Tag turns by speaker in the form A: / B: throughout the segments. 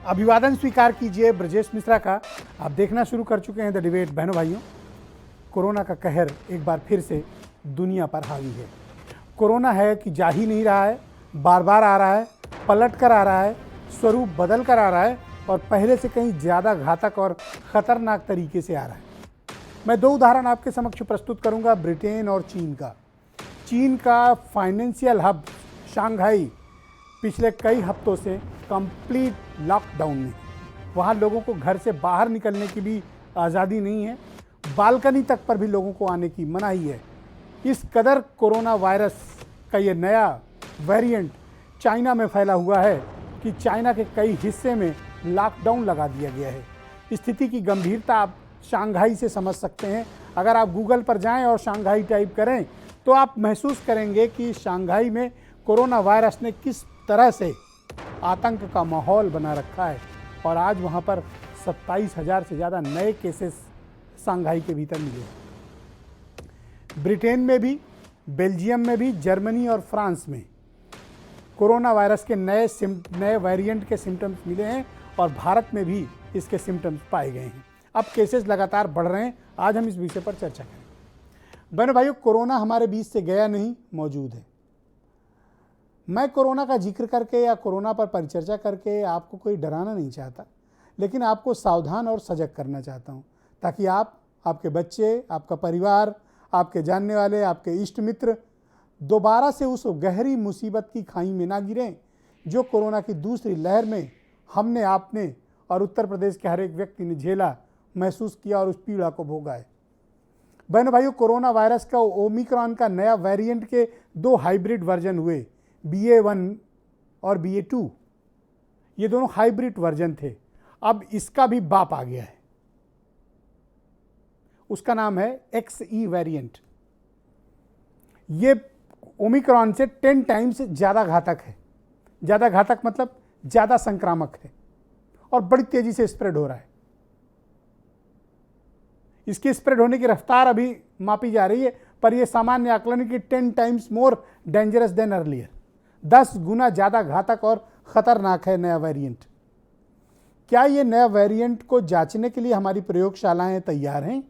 A: अभिवादन स्वीकार कीजिए ब्रजेश मिश्रा का। आप देखना शुरू कर चुके हैं द डिबेट। बहनों भाइयों, कोरोना का कहर एक बार फिर से दुनिया पर हावी है। कोरोना है कि जा ही नहीं रहा है, बार बार आ रहा है, पलट कर आ रहा है, स्वरूप बदल कर आ रहा है और पहले से कहीं ज़्यादा घातक और ख़तरनाक तरीके से आ रहा है। मैं दो उदाहरण आपके समक्ष प्रस्तुत करूंगा, ब्रिटेन और चीन का। चीन का फाइनेंशियल हब शंघाई पिछले कई हफ्तों से कंप्लीट लॉकडाउन में, वहाँ लोगों को घर से बाहर निकलने की भी आज़ादी नहीं है, बालकनी तक पर भी लोगों को आने की मनाही है। इस कदर कोरोना वायरस का ये नया वेरिएंट चाइना में फैला हुआ है कि चाइना के कई हिस्से में लॉकडाउन लगा दिया गया है। स्थिति की गंभीरता आप शंघाई से समझ सकते हैं। अगर आप गूगल पर जाएं और शंघाई टाइप करें तो आप महसूस करेंगे कि शंघाई में कोरोना वायरस ने किस तरह से आतंक का माहौल बना रखा है। और आज वहां पर 27,000 से ज़्यादा नए केसेस शंघाई के भीतर मिले हैं। ब्रिटेन में भी, बेल्जियम में भी, जर्मनी और फ्रांस में कोरोना वायरस के नए वेरिएंट के सिम्टम्स मिले हैं और भारत में भी इसके सिम्टम्स पाए गए हैं। अब केसेस लगातार बढ़ रहे हैं। आज हम इस विषय पर चर्चा करें। बहनों भाइयों, कोरोना हमारे बीच से गया नहीं, मौजूद है। मैं कोरोना का जिक्र करके या कोरोना पर परिचर्चा करके आपको कोई डराना नहीं चाहता, लेकिन आपको सावधान और सजग करना चाहता हूं, ताकि आप, आपके बच्चे, आपका परिवार, आपके जानने वाले, आपके इष्ट मित्र दोबारा से उस गहरी मुसीबत की खाई में ना गिरें जो कोरोना की दूसरी लहर में हमने, आपने और उत्तर प्रदेश के हर एक व्यक्ति ने झेला, महसूस किया और उस पीड़ा को भोगा है। बहनों भाइयों, कोरोना वायरस का ओमिक्रॉन का नया वेरिएंट के दो हाइब्रिड वर्जन हुए, BA.1 और BA.2। ये दोनों हाइब्रिड वर्जन थे। अब इसका भी बाप आ गया है, उसका नाम है XE वेरिएंट। ये ओमिक्रॉन से 10 टाइम्स ज़्यादा घातक है। ज़्यादा घातक मतलब ज़्यादा संक्रामक है और बड़ी तेज़ी से स्प्रेड हो रहा है। इसके स्प्रेड होने की रफ्तार अभी मापी जा रही है, पर यह सामान्य आकलन है कि 10 times more dangerous than earlier. 10 गुना ज़्यादा घातक और ख़तरनाक है नया वेरिएंट। क्या ये नया वेरिएंट को जांचने के लिए हमारी प्रयोगशालाएं तैयार हैं?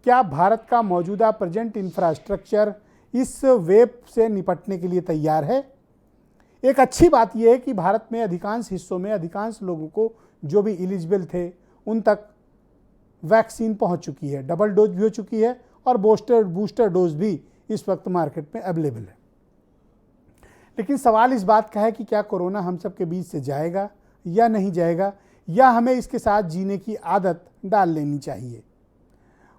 A: क्या भारत का मौजूदा प्रेजेंट इंफ्रास्ट्रक्चर इस वेव से निपटने के लिए तैयार है? एक अच्छी बात यह है कि भारत में अधिकांश हिस्सों में अधिकांश लोगों को, जो भी एलिजिबल थे, उन तक वैक्सीन पहुंच चुकी है, डबल डोज भी हो चुकी है और बूस्टर डोज भी इस वक्त मार्केट में अवेलेबल है। लेकिन सवाल इस बात का है कि क्या कोरोना हम सब के बीच से जाएगा या नहीं जाएगा, या हमें इसके साथ जीने की आदत डाल लेनी चाहिए।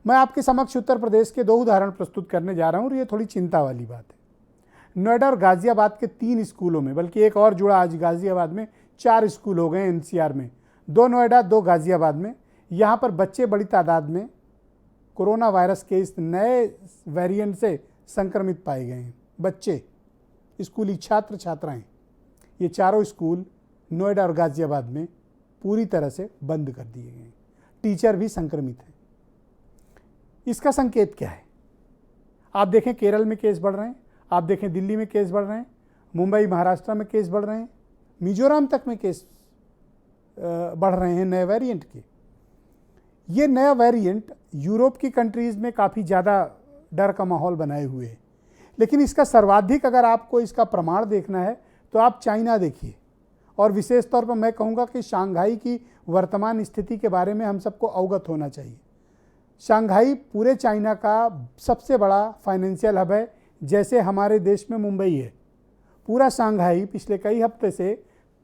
A: मैं आपके समक्ष उत्तर प्रदेश के दो उदाहरण प्रस्तुत करने जा रहा हूं और ये थोड़ी चिंता वाली बात है। नोएडा और गाजियाबाद के 3 स्कूलों में, बल्कि एक और जुड़ा आज गाजियाबाद में, 4 स्कूल हो गए NCR में, 2 नोएडा 2 गाजियाबाद में। यहाँ पर बच्चे बड़ी तादाद में कोरोना वायरस के इस नए वेरिएंट से संक्रमित पाए गए हैं। बच्चे, स्कूली छात्र छात्राएं, ये चारों स्कूल नोएडा और गाजियाबाद में पूरी तरह से बंद कर दिए गए हैं। टीचर भी संक्रमित हैं। इसका संकेत क्या है? आप देखें केरल में केस बढ़ रहे हैं, आप देखें दिल्ली में केस बढ़ रहे हैं, मुंबई महाराष्ट्र में केस बढ़ रहे हैं, मिजोरम तक में केस बढ़ रहे हैं नए वेरिएंट के। ये नया वेरिएंट यूरोप की कंट्रीज़ में काफ़ी ज़्यादा डर का माहौल बनाए हुए है। लेकिन इसका सर्वाधिक अगर आपको इसका प्रमाण देखना है तो आप चाइना देखिए, और विशेष तौर पर मैं कहूँगा कि शंघाई की वर्तमान स्थिति के बारे में हम सबको अवगत होना चाहिए। शंघाई पूरे चाइना का सबसे बड़ा फाइनेंशियल हब है, जैसे हमारे देश में मुंबई है। पूरा शंघाई पिछले कई हफ्ते से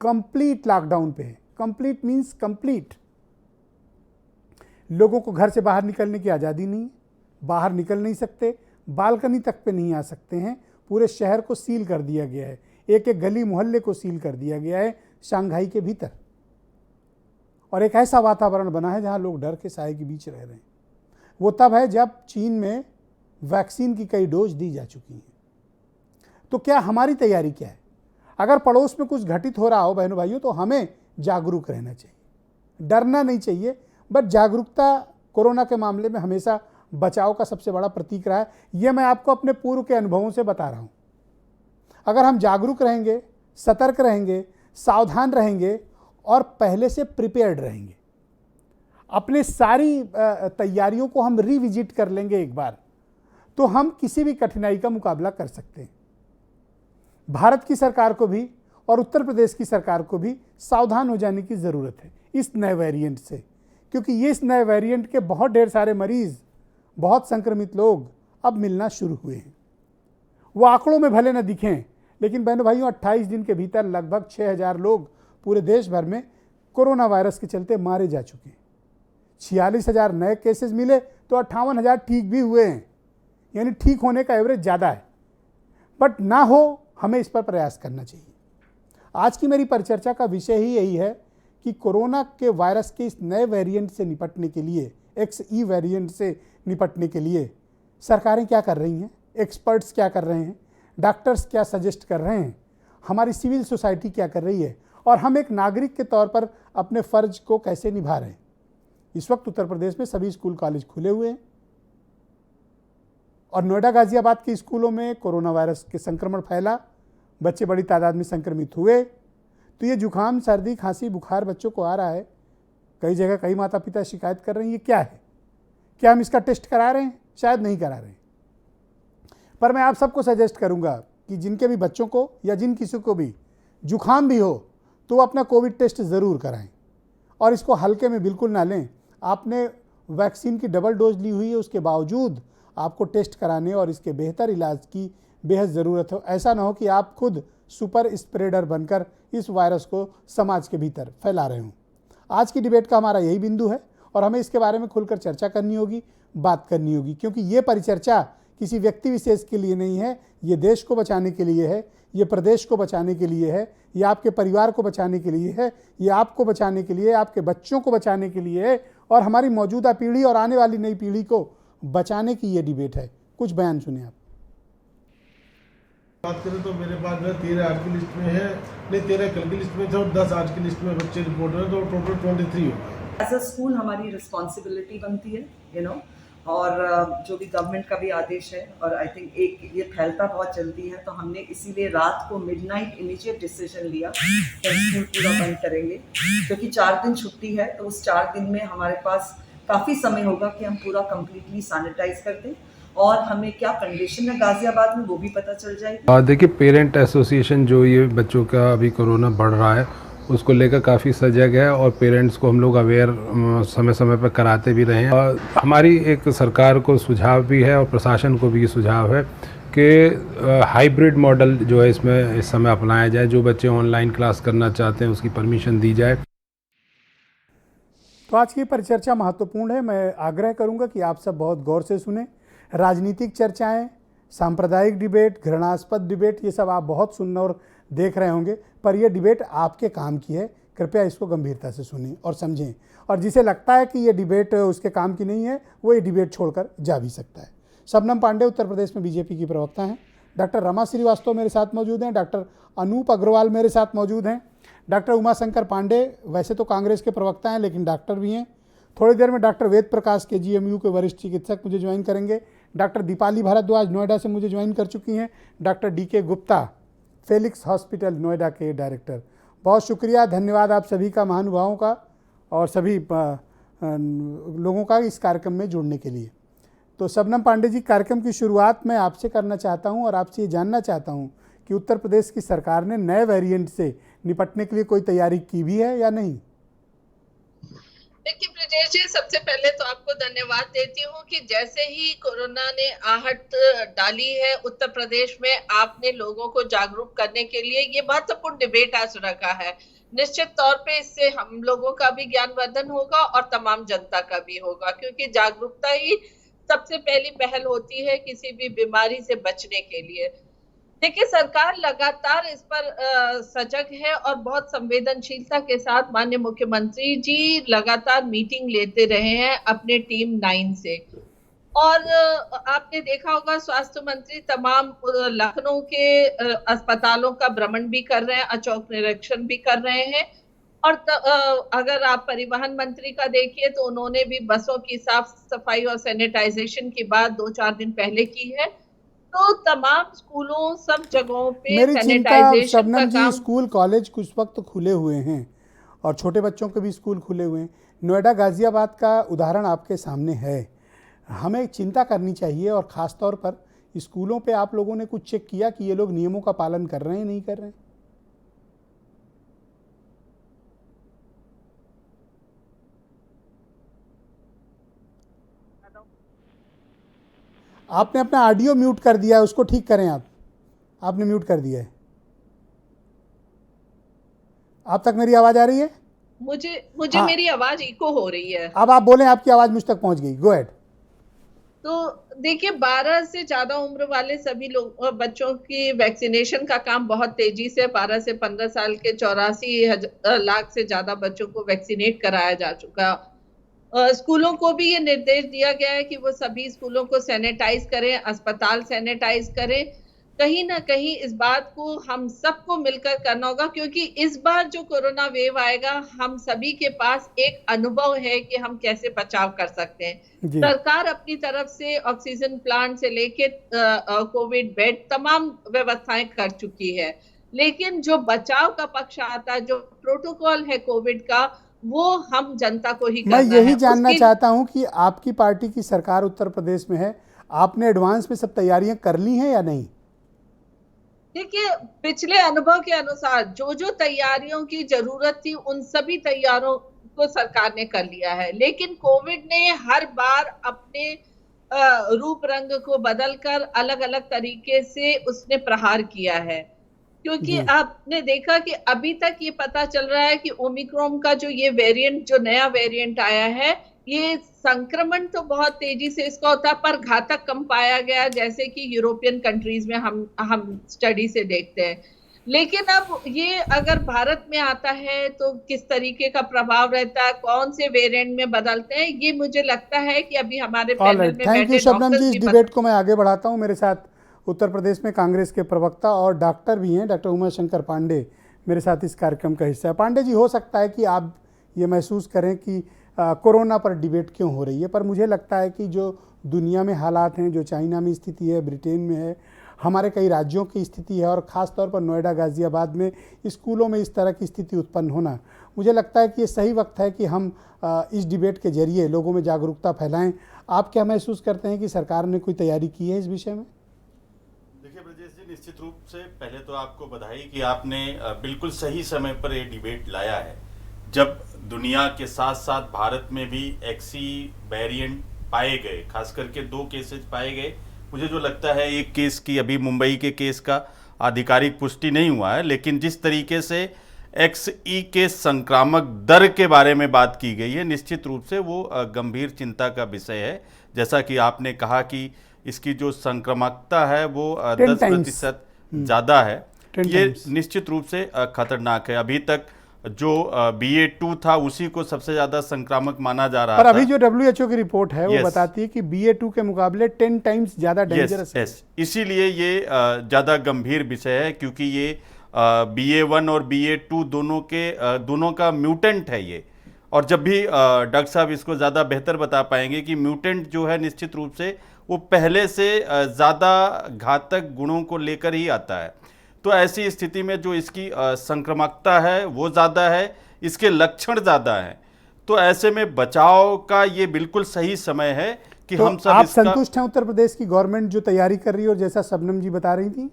A: कंप्लीट लॉकडाउन पे है। Complete means complete. लोगों को घर से बाहर निकलने की आज़ादी नहीं, बाहर निकल नहीं सकते, बालकनी तक पे नहीं आ सकते हैं। पूरे शहर को सील कर दिया गया है, एक एक गली मोहल्ले को सील कर दिया गया है शंघाई के भीतर। और एक ऐसा वातावरण बना है जहां लोग डर के साए के बीच रह रहे हैं। वो तब है जब चीन में वैक्सीन की कई डोज दी जा चुकी हैं। तो क्या हमारी तैयारी क्या है? अगर पड़ोस में कुछ घटित हो रहा हो बहनों भाइयों, तो हमें जागरूक रहना चाहिए, डरना नहीं चाहिए। बट जागरूकता कोरोना के मामले में हमेशा बचाव का सबसे बड़ा प्रतीक रहा है। यह मैं आपको अपने पूर्व के अनुभवों से बता रहा हूं। अगर हम जागरूक रहेंगे, सतर्क रहेंगे, सावधान रहेंगे और पहले से प्रिपेयर्ड रहेंगे, अपने सारी तैयारियों को हम रिविजिट कर लेंगे एक बार, तो हम किसी भी कठिनाई का मुकाबला कर सकते हैं। भारत की सरकार को भी और उत्तर प्रदेश की सरकार को भी सावधान हो जाने की ज़रूरत है इस नए वेरिएंट से, क्योंकि ये इस नए वेरिएंट के बहुत ढेर सारे मरीज़, बहुत संक्रमित लोग अब मिलना शुरू हुए हैं। वो आंकड़ों में भले न दिखें, लेकिन बहनों भाइयों 28 दिन के भीतर लगभग 6000 लोग पूरे देश भर में कोरोना वायरस के चलते मारे जा चुके हैं। 46,000 नए केसेस मिले तो 58,000 ठीक भी हुए हैं, यानी ठीक होने का एवरेज ज़्यादा है। बट ना हो, हमें इस पर प्रयास करना चाहिए। आज की मेरी परिचर्चा का विषय ही यही है कि कोरोना के वायरस के इस नए वेरिएंट से निपटने के लिए, XE वेरिएंट से निपटने के लिए सरकारें क्या कर रही हैं, एक्सपर्ट्स क्या कर रहे हैं, डॉक्टर्स क्या सजेस्ट कर रहे हैं, हमारी सिविल सोसाइटी क्या कर रही है, और हम एक नागरिक के तौर पर अपने फ़र्ज को कैसे निभा रहे हैं। इस वक्त उत्तर प्रदेश में सभी स्कूल कॉलेज खुले हुए हैं और नोएडा गाजियाबाद के स्कूलों में कोरोना वायरस के संक्रमण फैला, बच्चे बड़ी तादाद में संक्रमित हुए। तो ये जुकाम, सर्दी, खांसी, बुखार बच्चों को आ रहा है। कई जगह कई माता पिता शिकायत कर रहे हैं, ये क्या है, क्या हम इसका टेस्ट करा रहे हैं? शायद नहीं करा रहे हैं। पर मैं आप सबको सजेस्ट करूंगा कि जिनके भी बच्चों को या जिन किसी को भी जुकाम भी हो तो वो अपना कोविड टेस्ट ज़रूर कराएं और इसको हल्के में बिल्कुल ना लें। आपने वैक्सीन की डबल डोज ली हुई है, उसके बावजूद आपको टेस्ट कराने और इसके बेहतर इलाज की बेहद ज़रूरत हो। ऐसा ना हो कि आप खुद सुपर स्प्रेडर बनकर इस वायरस को समाज के भीतर फैला रहे हों। आज की डिबेट का हमारा यही बिंदु है और हमें इसके बारे में खुलकर चर्चा करनी होगी, बात करनी होगी, क्योंकि ये परिचर्चा किसी व्यक्ति विशेष के लिए नहीं है, ये देश को बचाने के लिए है, ये प्रदेश को बचाने के लिए है, ये आपके परिवार को बचाने के लिए है, ये आपको बचाने के लिए, आपके बच्चों को बचाने के लिए है और हमारी मौजूदा पीढ़ी और आने वाली नई पीढ़ी को बचाने की ये डिबेट है। कुछ बयान सुने आप।
B: बात करें तो मेरे पास जो है 13 आज की लिस्ट में है, नहीं 13 कल की लिस्ट में थे और 10 आज की लिस्ट में बच्चे रिपोर्ट हुए, तो टोटल 23 हो गए।
C: एज अ स्कूल हमारी रिस्पॉन्सिबिलिटी बनती है और जो भी गवर्नमेंट का भी आदेश है, और आई थिंक एक ये फैलता बहुत जल्दी है, तो हमने इसीलिए रात को मिडनाइट इमीडिएट डिसीजन लिया कि स्कूल पूरा बंद करेंगे, क्योंकि 4 दिन छुट्टी है। तो उस 4 दिन में हमारे पास काफ़ी समय होगा कि हम पूरा कम्प्लीटली सैनिटाइज कर दें और हमें क्या कंडीशन है गाजियाबाद में वो भी पता चल जाएगी।
D: देखिए, पेरेंट एसोसिएशन जो ये बच्चों का अभी कोरोना बढ़ रहा है उसको लेकर काफ़ी सजग है और पेरेंट्स को हम लोग अवेयर समय समय पर कराते भी रहे हैं। और हमारी एक सरकार को सुझाव भी है और प्रशासन को भी सुझाव है कि हाइब्रिड मॉडल जो है इसमें इस समय अपनाया जाए। जो बच्चे ऑनलाइन क्लास करना चाहते हैं उसकी परमिशन दी जाए।
A: तो आज की परिचर्चा महत्वपूर्ण है। मैं आग्रह करूंगा कि आप सब बहुत गौर से सुने। राजनीतिक चर्चाएं, सांप्रदायिक डिबेट, घृणास्पद डिबेट, ये सब आप बहुत सुनने और देख रहे होंगे, पर यह डिबेट आपके काम की है। कृपया इसको गंभीरता से सुनें और समझें, और जिसे लगता है कि ये डिबेट उसके काम की नहीं है, वो ये डिबेट छोड़कर जा भी सकता है। शबनम पांडे उत्तर प्रदेश में बीजेपी की प्रवक्ता हैं। डॉक्टर रमा श्रीवास्तव मेरे साथ मौजूद हैं। डॉक्टर अनूप अग्रवाल मेरे साथ मौजूद हैं। डॉक्टर उमाशंकर पांडे वैसे तो कांग्रेस के प्रवक्ता हैं, लेकिन डॉक्टर भी हैं। थोड़ी देर में डॉक्टर वेद प्रकाश के GMU के वरिष्ठ चिकित्सक मुझे ज्वाइन करेंगे। डॉक्टर दीपाली भारद्वाज नोएडा से मुझे ज्वाइन कर चुकी हैं। Doctor DK Gupta Felix hospital Noida के डायरेक्टर। बहुत शुक्रिया, धन्यवाद आप सभी का, महानुभावों का और सभी लोगों का इस कार्यक्रम में जुड़ने के लिए। तो शबनम पांडे जी, कार्यक्रम की शुरुआत मैं आपसे करना चाहता हूं और आपसे ये जानना चाहता हूं कि उत्तर प्रदेश की सरकार ने नए वेरिएंट से निपटने के लिए कोई तैयारी की भी है या नहीं?
E: देखिए ब्रजेश जी, सबसे पहले तो आपको धन्यवाद देती हूँ कि जैसे ही कोरोना ने आहट डाली है उत्तर प्रदेश में, आपने लोगों को जागरूक करने के लिए ये महत्वपूर्ण डिबेट आज रखा है। निश्चित तौर पे इससे हम लोगों का भी ज्ञानवर्धन होगा और तमाम जनता का भी होगा, क्योंकि जागरूकता ही सबसे पहली पहल होती है किसी भी बीमारी से बचने के लिए। देखिए, सरकार लगातार इस पर सजग है और बहुत संवेदनशीलता के साथ माननीय मुख्यमंत्री जी लगातार मीटिंग लेते रहे हैं अपने टीम 9 से। और आपने देखा होगा स्वास्थ्य मंत्री तमाम लखनऊ के अस्पतालों का भ्रमण भी कर रहे हैं, अचौक निरीक्षण भी कर रहे हैं। और अगर आप परिवहन मंत्री का देखिए तो उन्होंने भी बसों की साफ सफाई और सैनिटाइजेशन की बात 2-4 दिन पहले की है। तो तमाम स्कूलों, सब जगहों पे
A: मेरी चिंता
E: सैनिटाइजेशन
A: शबनम
E: का
A: जी,
E: काम।
A: स्कूल कॉलेज कुछ वक्त खुले हुए हैं और छोटे बच्चों के भी स्कूल खुले हुए हैं। नोएडा गाज़ियाबाद का उदाहरण आपके सामने है। हमें चिंता करनी चाहिए और ख़ास तौर पर स्कूलों पे आप लोगों ने कुछ चेक किया कि ये लोग नियमों का पालन कर रहे हैं नहीं कर रहे हैं? आपने अपना ऑडियो म्यूट कर दिया है, उसको ठीक करें आप। आपने म्यूट कर दिया है। आप तक मेरी आवाज़ आ रही है?
E: मुझे
A: हाँ।
E: मेरी आवाज इको हो रही है।
A: अब आप बोलें, आपकी आवाज़ मुझ तक पहुंच गई। Go ahead.
E: तो देखिए 12 से ज्यादा उम्र वाले सभी लोग बच्चों की वैक्सीनेशन का काम बहुत तेजी से 12 से 15 साल के 84 लाख से ज्यादा बच्चों को वैक्सीनेट कराया जा चुका। स्कूलों को भी ये निर्देश दिया गया है कि वो सभी स्कूलों को सैनिटाइज करें, अस्पताल सैनिटाइज करें। कहीं ना कहीं इस बात को हम सबको मिलकर करना होगा, क्योंकि इस बार जो कोरोना वेव आएगा, हम सभी के पास एक अनुभव है कि हम कैसे बचाव कर सकते हैं।
A: जी।
E: सरकार अपनी तरफ से ऑक्सीजन प्लांट से लेके कोविड बेड तमाम व्यवस्थाएं कर चुकी है, लेकिन जो बचाव का पक्ष आता है, जो प्रोटोकॉल है कोविड का, वो हम जनता को ही करना
A: मैं
E: है।
A: यही जानना
E: उसकी-
A: चाहता हूं कि आपकी पार्टी की सरकार उत्तर प्रदेश में है, आपने एडवांस में सब तैयारियां कर ली हैं या नहीं?
E: देखिए पिछले अनुभव के अनुसार जो जो तैयारियों की जरूरत थी, उन सभी तैयारों को सरकार ने कर लिया है, लेकिन कोविड ने हर बार अपने रूप रंग को बदलकर अलग अलग तरीके से उसने प्रहार किया है। क्योंकि
A: जी।
E: आपने देखा कि अभी तक ये पता चल रहा है कि ओमिक्रॉन का जो ये वेरिएंट, जो नया वेरिएंट आया है, ये संक्रमण तो बहुत तेजी से इसका होता है, पर घातक कम पाया गया, जैसे कि यूरोपियन कंट्रीज में हम स्टडी से देखते हैं। लेकिन अब ये अगर भारत में आता है तो किस तरीके का प्रभाव रहता है, कौन से वेरिएंट में बदलते हैं, ये मुझे लगता है कि अभी हमारे पैनल
A: ऑलराइट,
E: में
A: थैंक यू
E: बैठे
A: शबनम जी।
E: डॉक्टर्स
A: इस
E: भी
A: डिबेट को मैं आगे बढ़ाता हूं। मेरे साथ उत्तर प्रदेश में कांग्रेस के प्रवक्ता और डॉक्टर भी हैं, डॉक्टर उमाशंकर पांडे मेरे साथ इस कार्यक्रम का हिस्सा है। पांडे जी, हो सकता है कि आप ये महसूस करें कि कोरोना पर डिबेट क्यों हो रही है, पर मुझे लगता है कि जो दुनिया में हालात हैं, जो चाइना में स्थिति है, ब्रिटेन में है, हमारे कई राज्यों की स्थिति है, और ख़ास तौर पर नोएडा गाज़ियाबाद में स्कूलों में इस तरह की स्थिति उत्पन्न होना, मुझे लगता है कि ये सही वक्त है कि हम इस डिबेट के जरिए लोगों में जागरूकता फैलाएं। आप क्या महसूस करते हैं कि सरकार ने कोई तैयारी की है इस विषय में?
F: देखिए ब्रजेश जी, निश्चित रूप से पहले तो आपको बधाई कि आपने बिल्कुल सही समय पर ये डिबेट लाया है, जब दुनिया के साथ साथ भारत में भी एक्सी वेरिएंट पाए गए, खास करके 2 केसेस पाए गए। मुझे जो लगता है एक केस की, अभी मुंबई के केस का आधिकारिक पुष्टि नहीं हुआ है, लेकिन जिस तरीके से XE के संक्रामक दर के बारे में बात की गई है, निश्चित रूप से वो गंभीर चिंता का विषय है। जैसा कि आपने कहा कि इसकी जो संक्रामकता है वो 10% ज़्यादा है। ये निश्चित रूप से खतरनाक है। अभी तक जो BA.2 था उसी को सबसे ज़्यादा संक्रामक माना जा रहा था।
A: पर अभी जो WHO की रिपोर्ट है वो बताती है कि BA.2 के मुकाबले 10 टाइम्स ज़्यादा डेंजरस है।
F: इसीलिए ये ज़्यादा गंभीर विषय है, क्योंकि ये BA.1 और BA.2 दोनों का म्यूटेंट है ये। और जब भी डॉक्टर साहब इसको ज़्यादा बेहतर बता पाएंगे कि म्यूटेंट जो है निश्चित रूप से वो पहले से ज़्यादा घातक गुणों को लेकर ही आता है। तो ऐसी स्थिति में जो इसकी संक्रामकता है वो ज़्यादा है, इसके लक्षण ज़्यादा हैं, तो ऐसे में बचाव का ये बिल्कुल सही समय है कि
A: तो
F: हम सब
A: आप संतुष्ट हैं उत्तर प्रदेश की गवर्नमेंट जो तैयारी कर रही है, और जैसा शबनम जी बता रही थी?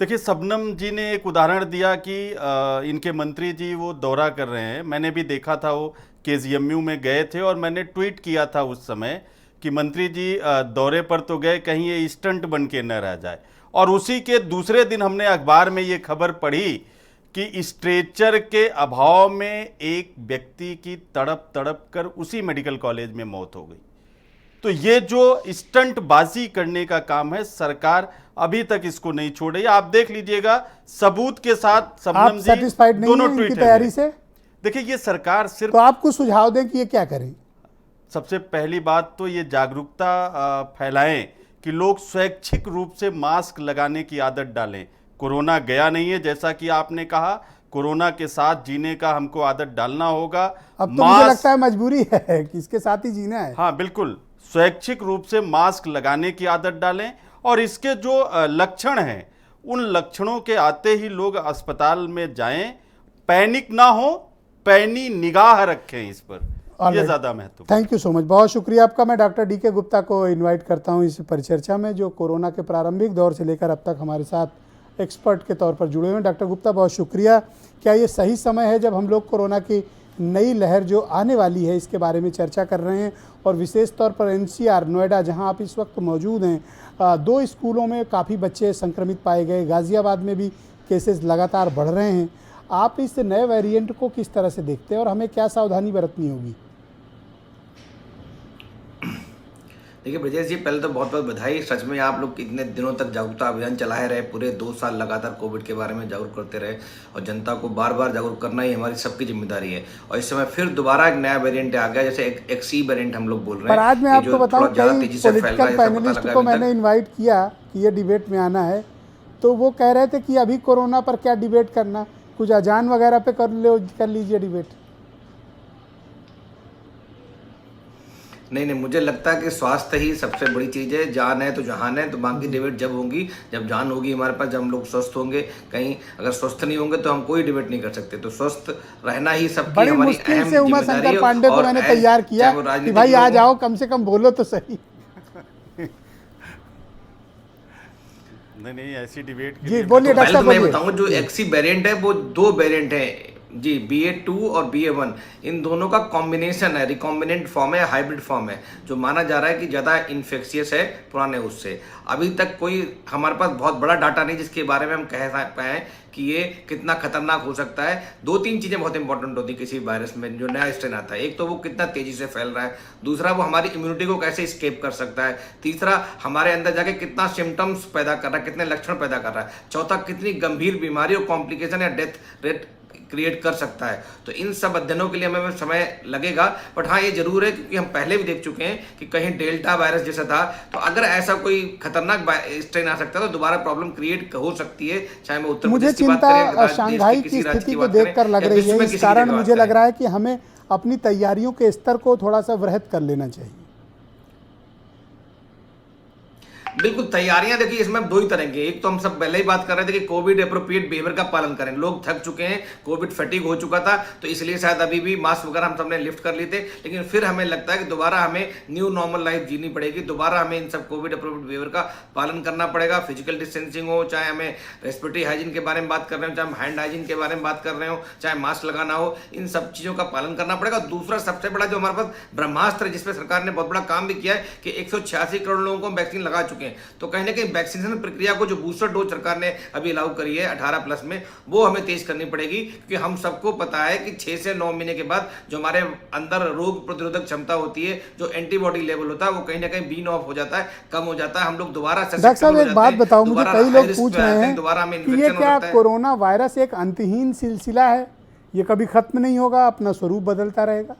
F: देखिए, शबनम जी ने एक उदाहरण दिया कि इनके मंत्री जी वो दौरा कर रहे हैं। मैंने भी देखा था, वो KGMU में गए थे, और मैंने ट्वीट किया था उस समय कि मंत्री जी दौरे पर तो गए, कहीं ये स्टंट बन के न रह जाए। और उसी के दूसरे दिन हमने अखबार में ये खबर पढ़ी कि स्ट्रेचर के अभाव में एक व्यक्ति की तड़प तड़प कर उसी मेडिकल कॉलेज में मौत हो गई। तो ये जो स्टंटबाजी करने का काम है, सरकार अभी तक इसको नहीं छोड़ रही। आप देख लीजिएगा, सबूत के साथ शबनम जी
A: सेटिस्फाइड नहीं
F: दोनों
A: हैं
F: ट्वीट
A: इनकी तैयारी से?
F: देखिए, ये सरकार सिर्फ,
A: तो आप कुछ सुझाव दें कि ये क्या करें।
F: सबसे पहली बात तो ये जागरूकता फैलाएं कि लोग स्वैच्छिक रूप से मास्क लगाने की आदत डालें। कोरोना गया नहीं है, जैसा कि आपने कहा, कोरोना के साथ जीने का हमको आदत डालना होगा।
A: अब तो मुझे लगता है मजबूरी है कि इसके साथ ही जीना है।
F: हाँ बिल्कुल, स्वैच्छिक रूप से मास्क लगाने की आदत डालें, और इसके जो लक्षण हैं, उन लक्षणों के आते ही लोग अस्पताल में जाएं। पैनिक ना हो, पैनी निगाह रखें इस पर, ये ज़्यादा महत्वपूर्ण।
A: थैंक यू सो मच, बहुत शुक्रिया आपका। मैं डॉक्टर DK गुप्ता को इनवाइट करता हूं इस परिचर्चा में, जो कोरोना के प्रारंभिक दौर से लेकर अब तक हमारे साथ एक्सपर्ट के तौर पर जुड़े हुए हैं। डॉक्टर गुप्ता, बहुत शुक्रिया। क्या ये सही समय है जब हम लोग कोरोना की नई लहर जो आने वाली है इसके बारे में चर्चा कर रहे हैं, और विशेष तौर पर NCR नोएडा जहां आप इस वक्त मौजूद हैं, 2 स्कूलों में काफ़ी बच्चे संक्रमित पाए गए, गाज़ियाबाद में भी केसेस लगातार बढ़ रहे हैं। आप इस नए वेरिएंट को किस तरह से देखते हैं और हमें क्या सावधानी बरतनी होगी?
G: देखिए ब्रजेश जी, पहले तो बहुत बहुत बधाई। सच में आप लोग इतने दिनों तक जागरूकता अभियान चलाए रहे, पूरे 2 साल लगातार कोविड के बारे में जागरूक करते रहे, और जनता को बार बार जागरूक करना ही हमारी सबकी जिम्मेदारी है। और इस समय फिर दोबारा एक नया वेरिएंट आ गया, जैसे एक XE वेरिएंट हम लोग बोल रहे हैं।
A: पर आज मैं आपको बताऊं, कई पॉलिटिकल पैनलिस्ट को मैंने इन्वाइट किया कि ये डिबेट में आना है, तो वो कह रहे थे कि अभी कोरोना पर क्या डिबेट करना, कुछ अजान वगैरह पे कर लीजिए डिबेट।
G: नहीं, मुझे लगता है कि स्वास्थ्य ही सबसे बड़ी चीज़ है। जान है तो जहान है। तो बाकी डिबेट जब होगी, जब जान होगी हमारे पास, जब हम लोग स्वस्थ होंगे। कहीं अगर स्वस्थ नहीं होंगे तो हम कोई डिबेट नहीं कर सकते। तो स्वस्थ रहना ही सबकी
A: बड़ी
G: हमारी
A: मुश्किल
G: अहम
A: से उमा
G: जिम्मेदारी
A: शंकर
G: है।
A: पांडे को
G: और
A: मैंने तैयार किया
G: चाहे वो
A: कि
G: राजनीतिक
A: भाई आ
G: लोग
A: जाओ, कम से कम बोलो तो सही।
F: नहीं, ऐसी डिबेट के
A: जी
F: लिए
A: बोलिए
G: तो पहले
A: डॉक्टर,
G: तो मैं
A: बोलिए।
G: बताऊं, जो XE वेरिएंट है वो 2 वेरिएंट है जी, BA.2 और BA.1। इन दोनों का कॉम्बिनेशन है, रिकॉम्बिनेंट फॉर्म है, हाइब्रिड फॉर्म है, जो माना जा रहा है कि ज़्यादा इन्फेक्शियस है पुराने उससे। अभी तक कोई हमारे पास बहुत बड़ा डाटा नहीं जिसके बारे में हम कह पाएँ कि ये कितना खतरनाक हो सकता है। 2-3 चीज़ें बहुत इंपॉर्टेंट होती है किसी वायरस में जो नया स्ट्रेन आता है। एक तो वो कितना तेज़ी से फैल रहा है, दूसरा वो हमारी इम्यूनिटी को कैसे स्केप कर सकता है, तीसरा हमारे अंदर जाके कितना सिम्टम्स पैदा कर रहा है, कितने लक्षण पैदा कर रहा है, चौथा कितनी गंभीर बीमारी और कॉम्प्लिकेशन या डेथ रेट क्रिएट कर सकता है। तो इन सब अध्ययनों के लिए हमें समय लगेगा। बट हाँ, ये जरूर है क्योंकि हम पहले भी देख चुके हैं कि कहीं डेल्टा वायरस जैसा था, तो अगर ऐसा कोई खतरनाक स्ट्रेन आ सकता है तो दोबारा प्रॉब्लम क्रिएट हो सकती है। चाहे मैं उत्तर
A: मुझे
G: प्रदेश की बात
A: चिंता
G: करें,
A: शंघाई की स्थिति को देखकर लग रही है। इस कारण मुझे लग रहा है कि हमें अपनी तैयारियों के स्तर को थोड़ा सा वृहत कर लेना चाहिए।
G: बिल्कुल, तैयारियां देखिए इसमें 2 ही तरह की। एक तो हम सब पहले ही बात कर रहे थे कि कोविड एप्रोप्रिएट बिहेवियर का पालन करें। लोग थक चुके हैं, कोविड फटीग हो चुका था, तो इसलिए शायद अभी भी मास्क वगैरह हम सबने लिफ्ट कर लिए थे। लेकिन फिर हमें लगता है कि दोबारा हमें न्यू नॉर्मल लाइफ जीनी पड़ेगी। दोबारा हमें इन सब कोविड एप्रोप्रिएट बिहेवियर का पालन करना पड़ेगा। फिजिकल डिस्टेंसिंग हो, चाहे हमें रेस्पिरेटरी हाइजीन के बारे में बात कर रहे हो, चाहे हम हैंड हाइजीन के बारे में बात कर रहे हो, चाहे मास्क लगाना हो, इन सब चीज़ों का पालन करना पड़ेगा। दूसरा सबसे बड़ा जो हमारे पास ब्रह्मास्त्र, जिसपे सरकार ने बहुत बड़ा काम भी किया है कि 186 करोड़ लोगों को वैक्सीन लगा चुके हैं। तो कहीं ना कहीं वैक्सीनेशन प्रक्रिया को, जो बूस्टर डोज सरकार ने अभी अलाउ करी है 18+ में, वो हमें तेज करनी पड़ेगी। क्योंकि हम सबको पता है कि 6 से 9 महीने के बाद जो हमारे अंदर रोग प्रतिरोधक क्षमता होती है, जो एंटीबॉडी लेवल होता है, वो कहीं ना कहीं बीन ऑफ हो जाता है, कम हो जाता है। हम लोग दोबारा
A: डॉक्टर साहब एक बात बताओ, मुझे कई लोग पूछ रहे हैं कि ये क्या कोरोना वायरस एक अंतहीन सिलसिला है, ये कभी खत्म नहीं होगा, अपना स्वरूप बदलता रहेगा?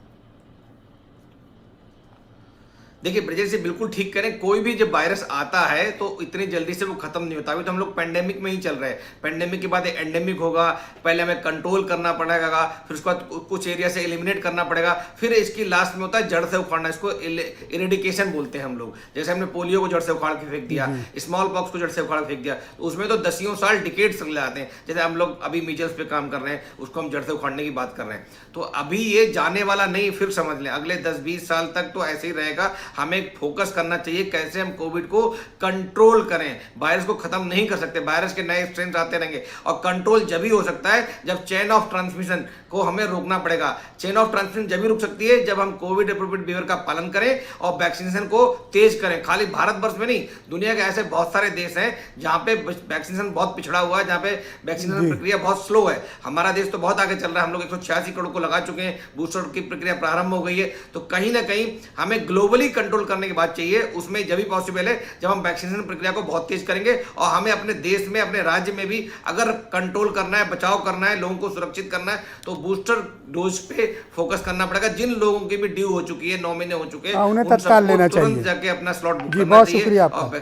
G: देखिए ब्रजेश जी बिल्कुल ठीक करें, कोई भी जब वायरस आता है तो इतनी जल्दी से वो खत्म नहीं होता। अभी तो हम लोग पेंडेमिक में ही चल रहे हैं। पेंडेमिक के बाद एक एंडेमिक होगा, पहले हमें कंट्रोल करना पड़ेगा, फिर उसके बाद कुछ एरिया से एलिमिनेट करना पड़ेगा, फिर इसकी लास्ट में होता है जड़ से उखाड़ना। इसको इरेडिकेशन बोलते हैं हम लोग। जैसे हमने पोलियो को जड़ से उखाड़ के फेंक दिया, स्मॉल पॉक्स को जड़ से उखाड़ के फेंक दिया, तो उसमें तो 10 साल डिकेड्स लग जाते हैं। जैसे हम लोग अभी मीजल्स पे काम कर रहे हैं, उसको हम जड़ से उखाड़ने की बात कर रहे हैं। तो अभी ये जाने वाला नहीं, फिर समझ लें अगले 10-20 साल तक तो ऐसे ही रहेगा। हमें फोकस करना चाहिए कैसे हम कोविड को कंट्रोल करें। वायरस को खत्म नहीं कर सकते, वायरस के नए स्ट्रेन आते रहेंगे, और कंट्रोल जब ही हो सकता है जब चेन ऑफ ट्रांसमिशन को हमें रोकना पड़ेगा। चेन ऑफ ट्रांसमिशन जब भी रुक सकती है जब हम कोविड एप्रोप्रिएट बिहेवियर का पालन करें और वैक्सीनेशन को तेज करें। खाली भारतवर्ष में नहीं, दुनिया के ऐसे बहुत सारे देश हैं जहां पे वैक्सीनेशन बहुत पिछड़ा हुआ है, जहां पे वैक्सीनेशन प्रक्रिया बहुत स्लो है। हमारा देश तो बहुत आगे चल रहा है, हम लोग 186 करोड़ को लगा चुके हैं, बूस्टर की प्रक्रिया प्रारंभ हो गई है। तो कहीं ना कहीं हमें ग्लोबली कंट्रोल करने की बात चाहिए, उसमें जब भी पॉसिबल है जब हम वैक्सीनेशन प्रक्रिया को बहुत तेज करेंगे। और हमें अपने देश में, अपने राज्य में भी अगर कंट्रोल करना है, बचाव करना है, लोगों को सुरक्षित करना है, तो बूस्टर डोज पे फोकस करना पड़ेगा। जिन लोगों की भी ड्यू हो चुकी है, 9 महीने हो चुके हैं,
A: उन्हें तत्काल लेना चाहिए,
G: तुरंत जाके अपना स्लॉट बुक
A: जी।
G: करना
A: बहुत
G: चाहिए।
A: शुक्रिया आपका।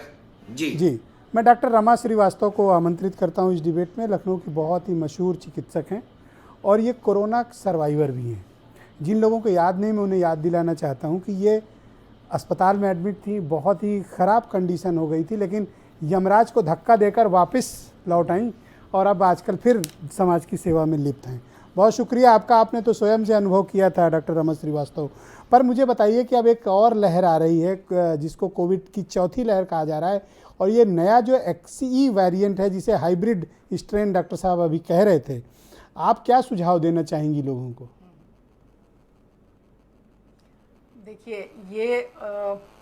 G: जी,
A: मैं डॉक्टर रमा श्रीवास्तव को आमंत्रित करता हूं इस डिबेट में। लखनऊ की बहुत ही मशहूर चिकित्सक हैं और ये कोरोना सर्वाइवर भी हैं। जिन लोगों को याद नहीं, मैं उन्हें याद दिलाना चाहता हूं कि ये अस्पताल में एडमिट थी, बहुत ही ख़राब कंडीशन हो गई थी, लेकिन यमराज को धक्का देकर वापस लौट आईं और अब आजकल फिर समाज की सेवा में लिप्त हैं। बहुत शुक्रिया आपका, आपने तो स्वयं से अनुभव किया था डॉक्टर रमन श्रीवास्तव। पर मुझे बताइए कि अब एक और लहर आ रही है जिसको कोविड की चौथी लहर कहा जा रहा है, और ये नया जो XE वेरिएंट है जिसे हाइब्रिड स्ट्रेन डॉक्टर साहब अभी कह रहे थे, आप क्या सुझाव देना चाहेंगी लोगों को?
H: देखिए, ये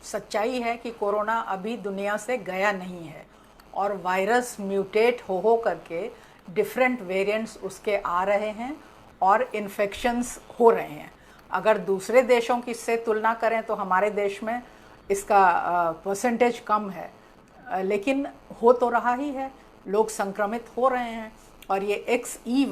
H: सच्चाई है कि कोरोना अभी दुनिया से गया नहीं है और वायरस म्यूटेट हो करके डिफरेंट वेरिएंट्स उसके आ रहे हैं और इन्फेक्शंस हो रहे हैं। अगर दूसरे देशों की से तुलना करें तो हमारे देश में इसका परसेंटेज कम है, लेकिन हो तो रहा ही है, लोग संक्रमित हो रहे हैं। और ये XE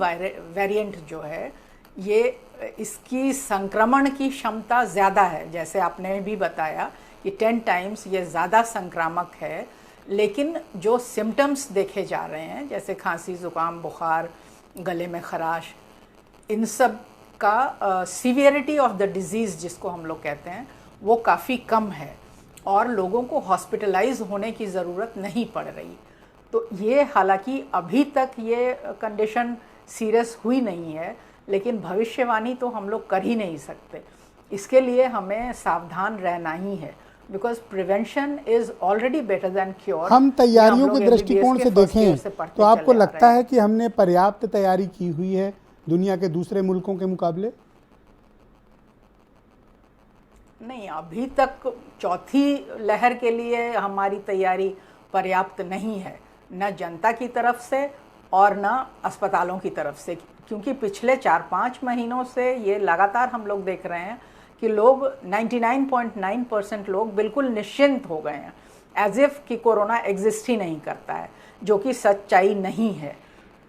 H: वेरिएंट जो है, ये इसकी संक्रमण की क्षमता ज़्यादा है, जैसे आपने भी बताया कि 10 टाइम्स ये ज़्यादा संक्रामक है। लेकिन जो सिम्टम्स देखे जा रहे हैं, जैसे खांसी, ज़ुकाम, बुखार, गले में खराश, इन सब का सीवियरिटी ऑफ द डिज़ीज़ जिसको हम लोग कहते हैं वो काफ़ी कम है और लोगों को हॉस्पिटलाइज होने की ज़रूरत नहीं पड़ रही। तो ये हालांकि अभी तक ये कंडीशन सीरियस हुई नहीं है, लेकिन भविष्यवाणी तो हम लोग कर ही नहीं सकते। इसके लिए हमें सावधान रहना ही है, because prevention is already better than cure.
A: हम तैयारियों के दृष्टिकोण से देखें तो आपको लगता है कि हमने पर्याप्त तैयारी की हुई है दुनिया के दूसरे मुल्कों के मुकाबले?
H: नहीं, अभी तक चौथी लहर के लिए हमारी तैयारी पर्याप्त नहीं है, न जनता की तरफ से और न अस्पतालों की तरफ से, क्योंकि पिछले 4-5 महीनों से ये लगातार हम लोग देख रहे हैं कि लोग 99.9% लोग बिल्कुल निश्चिंत हो गए हैं, एज इफ़ कि कोरोना एग्जिस्ट ही नहीं करता है, जो कि सच्चाई नहीं है।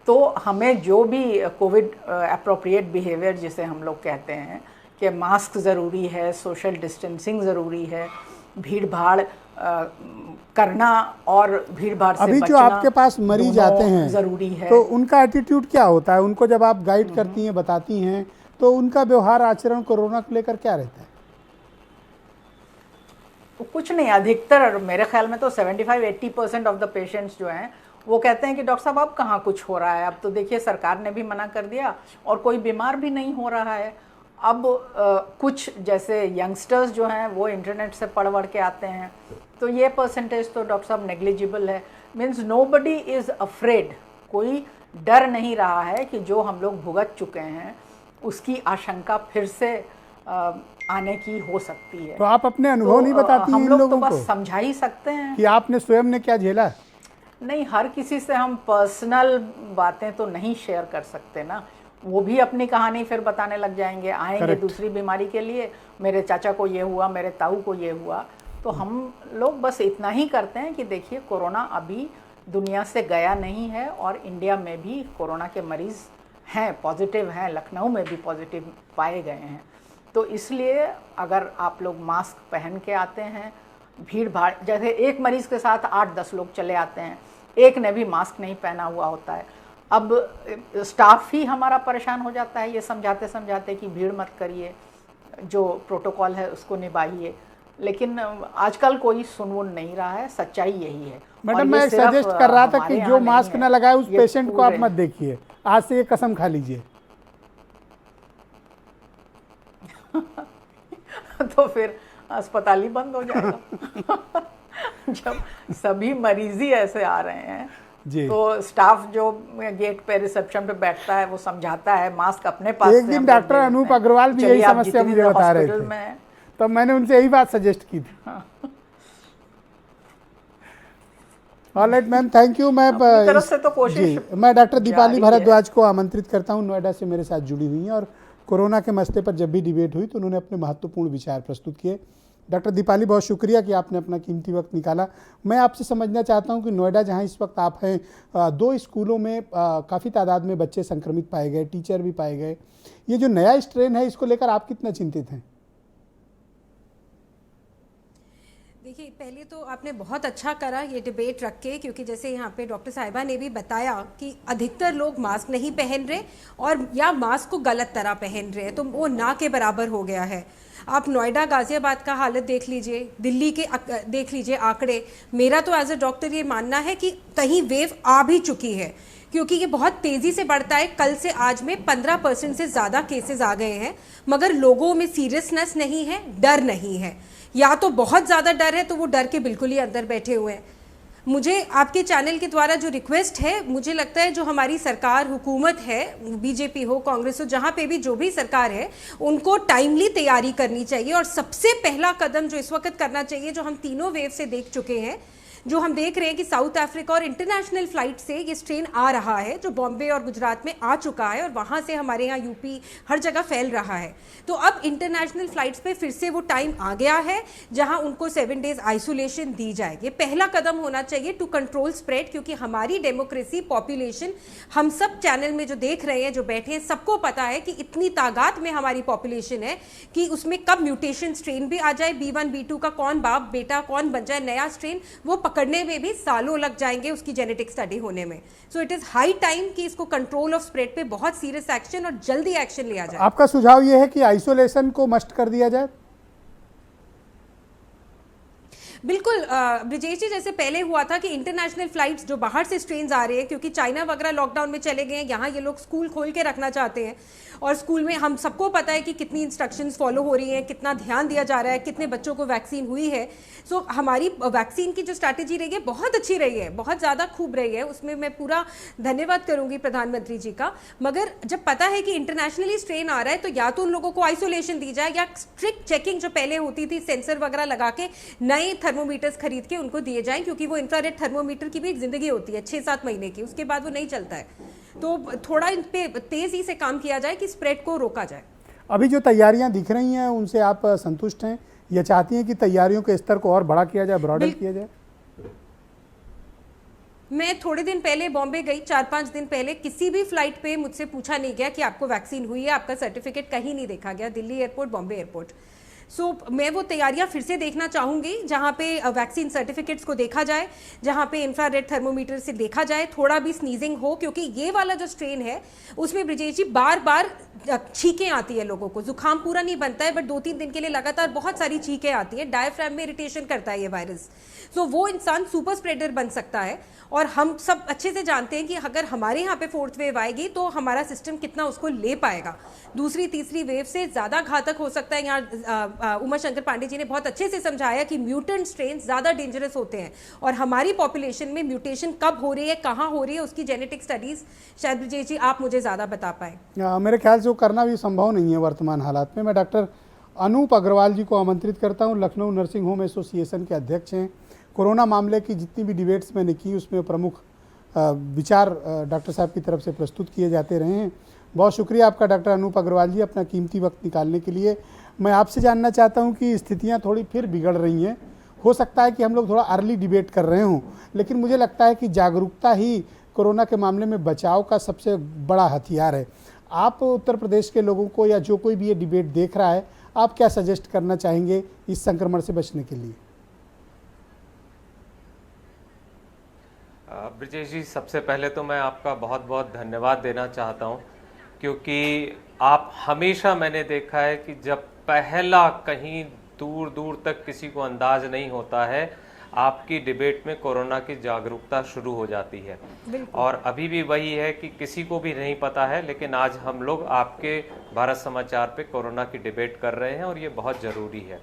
H: तो हमें जो भी कोविड अप्रोप्रिएट बिहेवियर जिसे हम लोग कहते हैं कि मास्क ज़रूरी है, सोशल डिस्टेंसिंग ज़रूरी है, भीड़ भाड़ करना और भीड़ भाड़ से
A: अभी
H: बचना,
A: जो आपके पास मरीज आते हैं
H: ज़रूरी है।
A: तो उनका एटीट्यूड क्या होता है? उनको जब आप गाइड करती हैं, बताती हैं, तो उनका व्यवहार आचरण कोरोना को लेकर क्या रहता है?
H: कुछ नहीं, अधिकतर मेरे ख्याल में तो 75-80% ऑफ द पेशेंट्स जो हैं वो कहते हैं कि डॉक्टर साहब अब कहाँ कुछ हो रहा है, अब तो देखिए सरकार ने भी मना कर दिया और कोई बीमार भी नहीं हो रहा है। अब कुछ जैसे यंगस्टर्स जो हैं वो इंटरनेट से पढ़ के आते हैं, तो ये परसेंटेज तो डॉक्टर साहब नेग्लिजिबल है। मीन्स नोबडी इज़ अफ्रेड, कोई डर नहीं रहा है कि जो हम लोग भुगत चुके हैं उसकी आशंका फिर से आने की हो सकती है।
A: तो आप अपने अनुभव नहीं बताती
H: हम
A: इन
H: लोग
A: लोगों
H: तो
A: को
H: बस समझा ही सकते हैं
A: कि आपने स्वयं ने क्या झेला?
H: नहीं, हर किसी से हम पर्सनल बातें तो नहीं शेयर कर सकते ना, वो भी अपनी कहानी फिर बताने लग जाएंगे, आएंगे
A: Correct.
H: दूसरी बीमारी के लिए, मेरे चाचा को ये हुआ, मेरे ताऊ को ये हुआ। तो हम लोग बस इतना ही करते हैं कि देखिए कोरोना अभी दुनिया से गया नहीं है और इंडिया में भी कोरोना के मरीज़ हैं, पॉजिटिव हैं, लखनऊ में भी पॉजिटिव पाए गए हैं। तो इसलिए अगर आप लोग मास्क पहन के आते हैं, भीड़ भाड़, जैसे एक मरीज़ के साथ 8-10 लोग चले आते हैं, एक ने भी मास्क नहीं पहना हुआ होता है, अब स्टाफ ही हमारा परेशान हो जाता है ये समझाते समझाते कि भीड़ मत करिए, जो प्रोटोकॉल है उसको निभाइए, लेकिन आजकल कोई सुन नहीं रहा है, सच्चाई यही है।
A: मैडम, मैं सजेस्ट कर रहा था कि जो मास्क न लगाए उस पेशेंट को आप मत देखिए, आज से ये कसम खा लीजिए।
H: तो फिर अस्पताल ही बंद हो जाएगा। जब सभी मरीज ही ऐसे आ रहे हैं
A: जी।
H: तो स्टाफ जो गेट पे रिसेप्शन पे बैठता है वो समझाता है मास्क अपने पास।
A: एक दिन डॉक्टर अनूप अग्रवाल भी यही समस्या मुझे बता रहे थे, तो मैंने उनसे यही बात सजेस्ट की थी। Alright ma'am, thank you. मैं
H: तरफ से तो कोशिश
A: मैं डॉक्टर दीपाली भारद्वाज को आमंत्रित करता हूँ, नोएडा से मेरे साथ जुड़ी हुई हैं और कोरोना के मसले पर जब भी डिबेट हुई तो उन्होंने अपने महत्वपूर्ण विचार प्रस्तुत किए। डॉक्टर दीपाली, बहुत शुक्रिया कि आपने अपना कीमती वक्त निकाला। मैं आपसे समझना चाहता हूं कि नोएडा जहां इस वक्त आप हैं, 2 स्कूलों में काफ़ी तादाद में बच्चे संक्रमित पाए गए, टीचर भी पाए गए। ये जो नया स्ट्रेन है इसको लेकर आप कितना चिंतित हैं?
I: देखिए, पहले तो आपने बहुत अच्छा करा ये डिबेट रख के, क्योंकि जैसे यहाँ पे डॉक्टर साहिबा ने भी बताया कि अधिकतर लोग मास्क नहीं पहन रहे और या मास्क को गलत तरह पहन रहे हैं, तो वो ना के बराबर हो गया है। आप नोएडा गाजियाबाद का हालत देख लीजिए, दिल्ली के देख लीजिए आंकड़े। मेरा तो एज अ डॉक्टर ये मानना है कि कहीं वेव आ भी चुकी है, क्योंकि ये बहुत तेज़ी से बढ़ता है। कल से आज में 15% से ज़्यादा केसेस आ गए हैं, मगर लोगों में सीरियसनेस नहीं है, डर नहीं है। या तो बहुत ज़्यादा डर है तो वो डर के बिल्कुल ही अंदर बैठे हुए हैं। मुझे आपके चैनल के द्वारा जो रिक्वेस्ट है, मुझे लगता है जो हमारी सरकार हुकूमत है, बीजेपी हो कांग्रेस हो, जहाँ पे भी जो भी सरकार है, उनको टाइमली तैयारी करनी चाहिए। और सबसे पहला कदम जो इस वक्त करना चाहिए, जो हम तीनों वेव से देख चुके हैं, जो हम देख रहे हैं कि साउथ अफ्रीका और इंटरनेशनल फ्लाइट से ये स्ट्रेन आ रहा है, जो बॉम्बे और गुजरात में आ चुका है और वहाँ से हमारे यहाँ यूपी हर जगह फैल रहा है। तो अब इंटरनेशनल फ्लाइट्स पे फिर से वो टाइम आ गया है जहाँ उनको 7 डेज आइसोलेशन दी जाए। ये पहला कदम होना चाहिए टू कंट्रोल स्प्रेड, क्योंकि हमारी डेमोक्रेसी, पॉपुलेशन, हम सब चैनल में जो देख रहे हैं, जो बैठे हैं, सबको पता है कि इतनी तादाद में हमारी पॉपुलेशन है कि उसमें कब म्यूटेशन स्ट्रेन भी आ जाए, B1 B2 का कौन बाप बेटा कौन बन जाए नया स्ट्रेन, वो पकड़ने में भी सालों लग जाएंगे उसकी जेनेटिक स्टडी होने में। So it is high time कि इसको कंट्रोल ऑफ स्प्रेड पे बहुत सीरियस एक्शन और जल्दी एक्शन लिया जाए।
A: आपका सुझाव यह है कि आइसोलेशन को मस्ट कर दिया जाए?
I: बिल्कुल ब्रिजेश जी, जैसे पहले हुआ था कि इंटरनेशनल फ्लाइट्स जो बाहर से स्ट्रेन्स आ रहे हैं, क्योंकि चाइना वगैरह लॉकडाउन में चले गए हैं, यहाँ ये लोग स्कूल खोल के रखना चाहते हैं और स्कूल में हम सबको पता है कि कितनी इंस्ट्रक्शंस फॉलो हो रही हैं, कितना ध्यान दिया जा रहा है, कितने बच्चों को वैक्सीन हुई है। सो हमारी वैक्सीन की जो स्ट्रैटेजी रही है बहुत अच्छी रही है, बहुत ज़्यादा खूब रही है, उसमें मैं पूरा धन्यवाद करूंगी प्रधानमंत्री जी का। मगर जब पता है कि इंटरनेशनली स्ट्रेन आ रहा है, तो या तो उन लोगों को आइसोलेशन दी जाए या स्ट्रिक्ट चेकिंग जो पहले होती थी, सेंसर वगैरह लगा के नए थर्मोमीटर्स खरीद के उनको दिए जाएं, क्योंकि वो इंफ्रारेड थर्मोमीटर की भी एक जिंदगी होती है 6-7 महीने की, उसके बाद वो नहीं चलता है। तो थोड़ा इन पे तेजी से काम किया जाए कि स्प्रेड को रोका जाए।
A: अभी जो तैयारियां दिख रही हैं उनसे आप संतुष्ट हैं या चाहती हैं कि तैयारियों के स्तर को और बड़ा किया जाए, ब्रॉडर किया जाए?
I: मैं थोड़े दिन पहले बॉम्बे गई, 4-5 दिन पहले, किसी भी फ्लाइट पे मुझसे पूछा नहीं गया कि आपको वैक्सीन हुई है, आपका सर्टिफिकेट कहीं नहीं देखा गया, दिल्ली एयरपोर्ट, बॉम्बे एयरपोर्ट। सो मैं वो तैयारियां फिर से देखना चाहूँगी जहाँ पे वैक्सीन सर्टिफिकेट्स को देखा जाए, जहाँ पे इंफ्रारेड थर्मोमीटर से देखा जाए, थोड़ा भी स्नीजिंग हो, क्योंकि ये वाला जो स्ट्रेन है उसमें ब्रिजेश जी बार बार छींकें आती है लोगों को। जुकाम पूरा नहीं बनता है, बट 2-3 दिन के लिए लगातार बहुत सारी छींकें आती है, डायफ्राम में इरिटेशन करता है ये वायरस। सो वो इंसान सुपर स्प्रेडर बन सकता है और हम सब अच्छे से जानते हैं कि अगर हमारे यहाँ पे 4th वेव आएगी तो हमारा सिस्टम कितना उसको ले पाएगा। दूसरी तीसरी वेव से ज़्यादा घातक हो सकता है। यहाँ उमा शंकर पांडे जी ने बहुत अच्छे से समझाया कि म्यूटेंट स्ट्रेन ज़्यादा डेंजरस होते हैं और हमारी पॉपुलेशन में म्यूटेशन कब हो रही है, कहाँ हो रही है, उसकी जेनेटिक स्टडीज़ शायद ब्रिजेश जी आप मुझे ज़्यादा बता पाए।
A: मेरे ख्याल से वो करना भी संभव नहीं है वर्तमान हालात में। मैं डॉक्टर अनूप अग्रवाल जी को आमंत्रित करता हूँ, लखनऊ नर्सिंग होम एसोसिएशन के अध्यक्ष हैं। कोरोना मामले की जितनी भी डिबेट्स मैंने की उसमें प्रमुख विचार डॉक्टर साहब की तरफ से प्रस्तुत किए जाते रहे हैं। बहुत शुक्रिया आपका डॉक्टर अनूप अग्रवाल जी, अपना कीमती वक्त निकालने के लिए। मैं आपसे जानना चाहता हूं कि स्थितियां थोड़ी फिर बिगड़ रही हैं। हो सकता है कि हम लोग थोड़ा अर्ली डिबेट कर रहे हों, लेकिन मुझे लगता है कि जागरूकता ही कोरोना के मामले में बचाव का सबसे बड़ा हथियार है। आप उत्तर प्रदेश के लोगों को या जो कोई भी ये डिबेट देख रहा है, आप क्या सजेस्ट करना चाहेंगे इस संक्रमण से बचने के लिए?
J: ब्रिजेश जी, सबसे पहले तो मैं आपका बहुत बहुत धन्यवाद देना चाहता हूं, क्योंकि आप हमेशा, मैंने देखा है कि जब पहला कहीं दूर दूर तक किसी को अंदाज नहीं होता है, आपकी डिबेट में कोरोना की जागरूकता शुरू हो जाती है। और अभी भी वही है कि किसी को भी नहीं पता है, लेकिन आज हम लोग आपके भारत समाचार पे कोरोना की डिबेट कर रहे हैं और ये बहुत ज़रूरी है।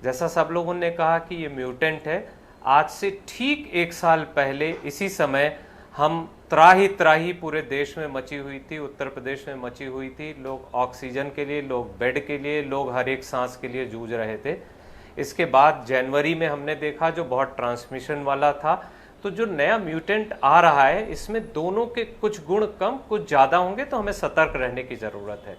J: जैसा सब लोगों ने कहा कि ये म्यूटेंट है, आज से ठीक 1 साल पहले इसी समय हम त्राही पूरे देश में मची हुई थी, उत्तर प्रदेश में मची हुई थी। लोग ऑक्सीजन के लिए, लोग बेड के लिए, लोग हर एक सांस के लिए जूझ रहे थे। इसके बाद जनवरी में हमने देखा जो बहुत ट्रांसमिशन वाला था। तो जो नया म्यूटेंट आ रहा है, इसमें दोनों के कुछ गुण कम कुछ ज़्यादा होंगे, तो हमें सतर्क रहने की ज़रूरत है।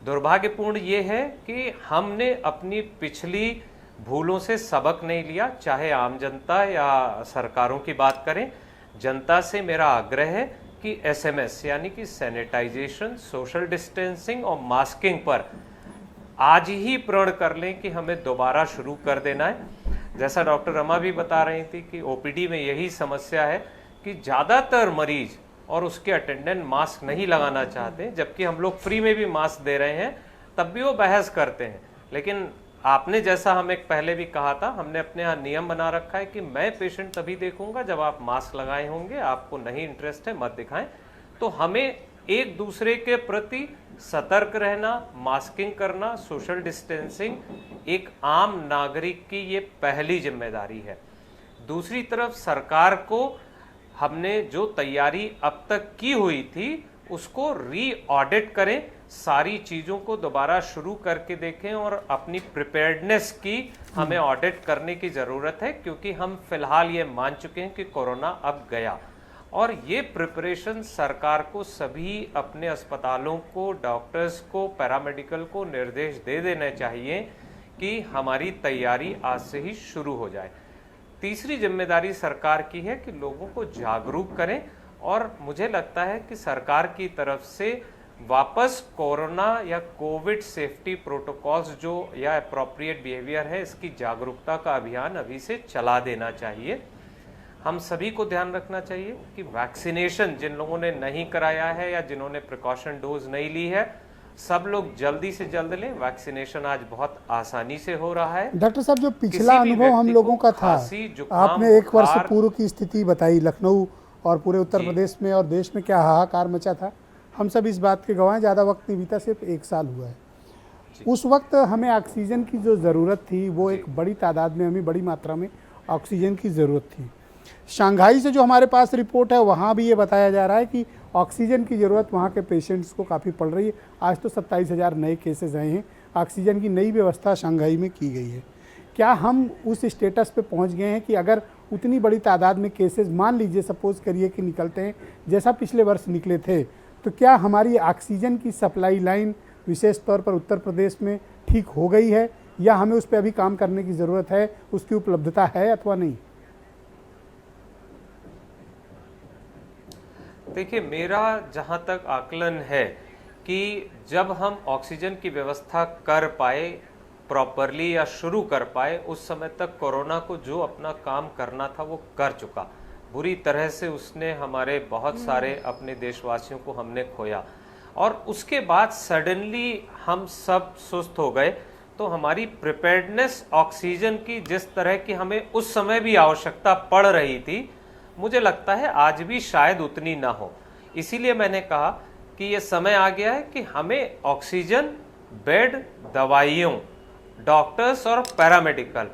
J: दुर्भाग्यपूर्ण ये है कि हमने अपनी पिछली भूलों से सबक नहीं लिया, चाहे आम जनता या सरकारों की बात करें। जनता से मेरा आग्रह है कि SMS यानी कि सैनिटाइजेशन, सोशल डिस्टेंसिंग और मास्किंग पर आज ही प्रण कर लें कि हमें दोबारा शुरू कर देना है। जैसा डॉक्टर रमा भी बता रही थी कि ओपीडी में यही समस्या है कि ज़्यादातर मरीज और उसके अटेंडेंट मास्क नहीं लगाना चाहते, जबकि हम लोग फ्री में भी मास्क दे रहे हैं, तब भी वो बहस करते हैं। लेकिन आपने जैसा हमें पहले भी कहा था, हमने अपने यहाँ नियम बना रखा है कि मैं पेशेंट तभी देखूंगा जब आप मास्क लगाए होंगे, आपको नहीं इंटरेस्ट है मत दिखाएं। तो हमें एक दूसरे के प्रति सतर्क रहना, मास्किंग करना, सोशल डिस्टेंसिंग एक आम नागरिक की ये पहली जिम्मेदारी है। दूसरी तरफ सरकार को हमने जो तैयारी अब तक की हुई थी उसको री ऑडिट करें, सारी चीज़ों को दोबारा शुरू करके देखें और अपनी प्रिपेयर्डनेस की हमें ऑडिट करने की ज़रूरत है, क्योंकि हम फिलहाल ये मान चुके हैं कि कोरोना अब गया। और ये प्रिपरेशन सरकार को सभी अपने अस्पतालों को, डॉक्टर्स को, पैरामेडिकल को निर्देश दे देने चाहिए कि हमारी तैयारी आज से ही शुरू हो जाए। तीसरी जिम्मेदारी सरकार की है कि लोगों को जागरूक करें, और मुझे लगता है कि सरकार की तरफ से वापस कोरोना या कोविड सेफ्टी प्रोटोकॉल्स जो या अप्रोप्रिएट बिहेवियर है, इसकी जागरूकता का अभियान अभी से चला देना चाहिए। हम सभी को ध्यान रखना चाहिए कि वैक्सीनेशन जिन लोगों ने नहीं कराया है या जिन्होंने प्रिकॉशन डोज नहीं ली है, सब लोग जल्दी से जल्द लें। वैक्सीनेशन आज बहुत आसानी से हो रहा है।
A: डॉक्टर साहब, जो पिछला अनुभव हम लोगों का था, आपने एक वर्ष पूर्व की स्थिति बताई, लखनऊ और पूरे उत्तर प्रदेश में और देश में क्या हाहाकार मचा था। हम सब इस बात के गवाह हैं, ज़्यादा वक्त नहीं बीता, सिर्फ 1 साल हुआ है। उस वक्त हमें ऑक्सीजन की जो ज़रूरत थी वो एक बड़ी तादाद में, हमें बड़ी मात्रा में ऑक्सीजन की ज़रूरत थी। शंघाई से जो हमारे पास रिपोर्ट है वहाँ भी ये बताया जा रहा है कि ऑक्सीजन की ज़रूरत वहाँ के पेशेंट्स को काफ़ी पड़ रही है। आज तो 27,000 नए केसेस आए हैं। ऑक्सीजन की नई व्यवस्था शंघाई में की गई है। क्या हम उस स्टेटस पे पहुँच गए हैं कि अगर उतनी बड़ी तादाद में केसेस, मान लीजिए सपोज करिए कि निकलते हैं जैसा पिछले वर्ष निकले थे, तो क्या हमारी ऑक्सीजन की सप्लाई लाइन विशेष तौर पर उत्तर प्रदेश में ठीक हो गई है, या हमें उस पर अभी काम करने की ज़रूरत है, उसकी उपलब्धता है अथवा नहीं?
J: देखिए, मेरा जहाँ तक आकलन है कि जब हम ऑक्सीजन की व्यवस्था कर पाए प्रॉपरली या शुरू कर पाए, उस समय तक कोरोना को जो अपना काम करना था वो कर चुका। बुरी तरह से उसने हमारे बहुत सारे अपने देशवासियों को हमने खोया, और उसके बाद सडनली हम सब सुस्त हो गए। तो हमारी प्रिपेयर्डनेस ऑक्सीजन की जिस तरह की हमें उस समय भी आवश्यकता पड़ रही थी, मुझे लगता है आज भी शायद उतनी ना हो। इसीलिए मैंने कहा कि ये समय आ गया है कि हमें ऑक्सीजन, बेड, दवाइयों, डॉक्टर्स और पैरामेडिकल,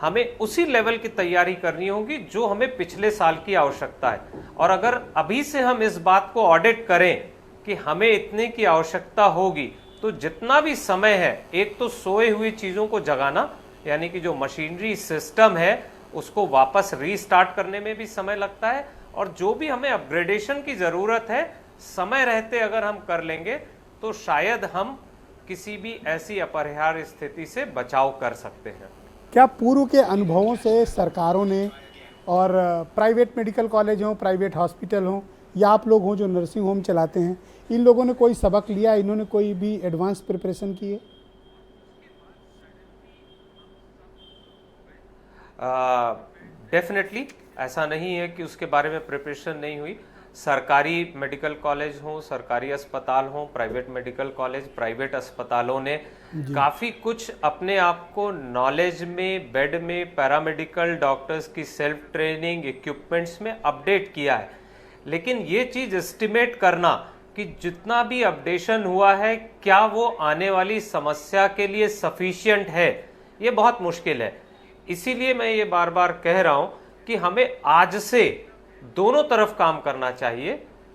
J: हमें उसी लेवल की तैयारी करनी होगी जो हमें पिछले साल की आवश्यकता है। और अगर अभी से हम इस बात को ऑडिट करें कि हमें इतने की आवश्यकता होगी, तो जितना भी समय है, एक तो सोए हुई चीज़ों को जगाना, यानी कि जो मशीनरी सिस्टम है उसको वापस रीस्टार्ट करने में भी समय लगता है, और जो भी हमें अपग्रेडेशन की ज़रूरत है, समय रहते अगर हम कर लेंगे तो शायद हम किसी भी ऐसी अपरिहार्य स्थिति से बचाव कर सकते हैं।
A: क्या पूर्व के अनुभवों से सरकारों ने, और प्राइवेट मेडिकल कॉलेज हों, प्राइवेट हॉस्पिटल हों, या आप लोग हों जो नर्सिंग होम चलाते हैं, इन लोगों ने कोई सबक लिया, इन्होंने कोई भी एडवांस प्रिपरेशन की है?
J: डेफिनेटली ऐसा नहीं है कि उसके बारे में प्रिपरेशन नहीं हुई। सरकारी मेडिकल कॉलेज हों, सरकारी अस्पताल हों, प्राइवेट मेडिकल कॉलेज, प्राइवेट अस्पतालों ने काफ़ी कुछ अपने आप को नॉलेज में, बेड में, पैरामेडिकल डॉक्टर्स की सेल्फ ट्रेनिंग, इक्विपमेंट्स में अपडेट किया है। लेकिन ये चीज़ एस्टिमेट करना कि जितना भी अपडेशन हुआ है क्या वो आने वाली समस्या के लिए सफिशिएंट है, ये बहुत मुश्किल है। इसीलिए मैं ये बार बार कह रहा हूँ कि हमें आज से दोनों तरफ काम करना चाहिए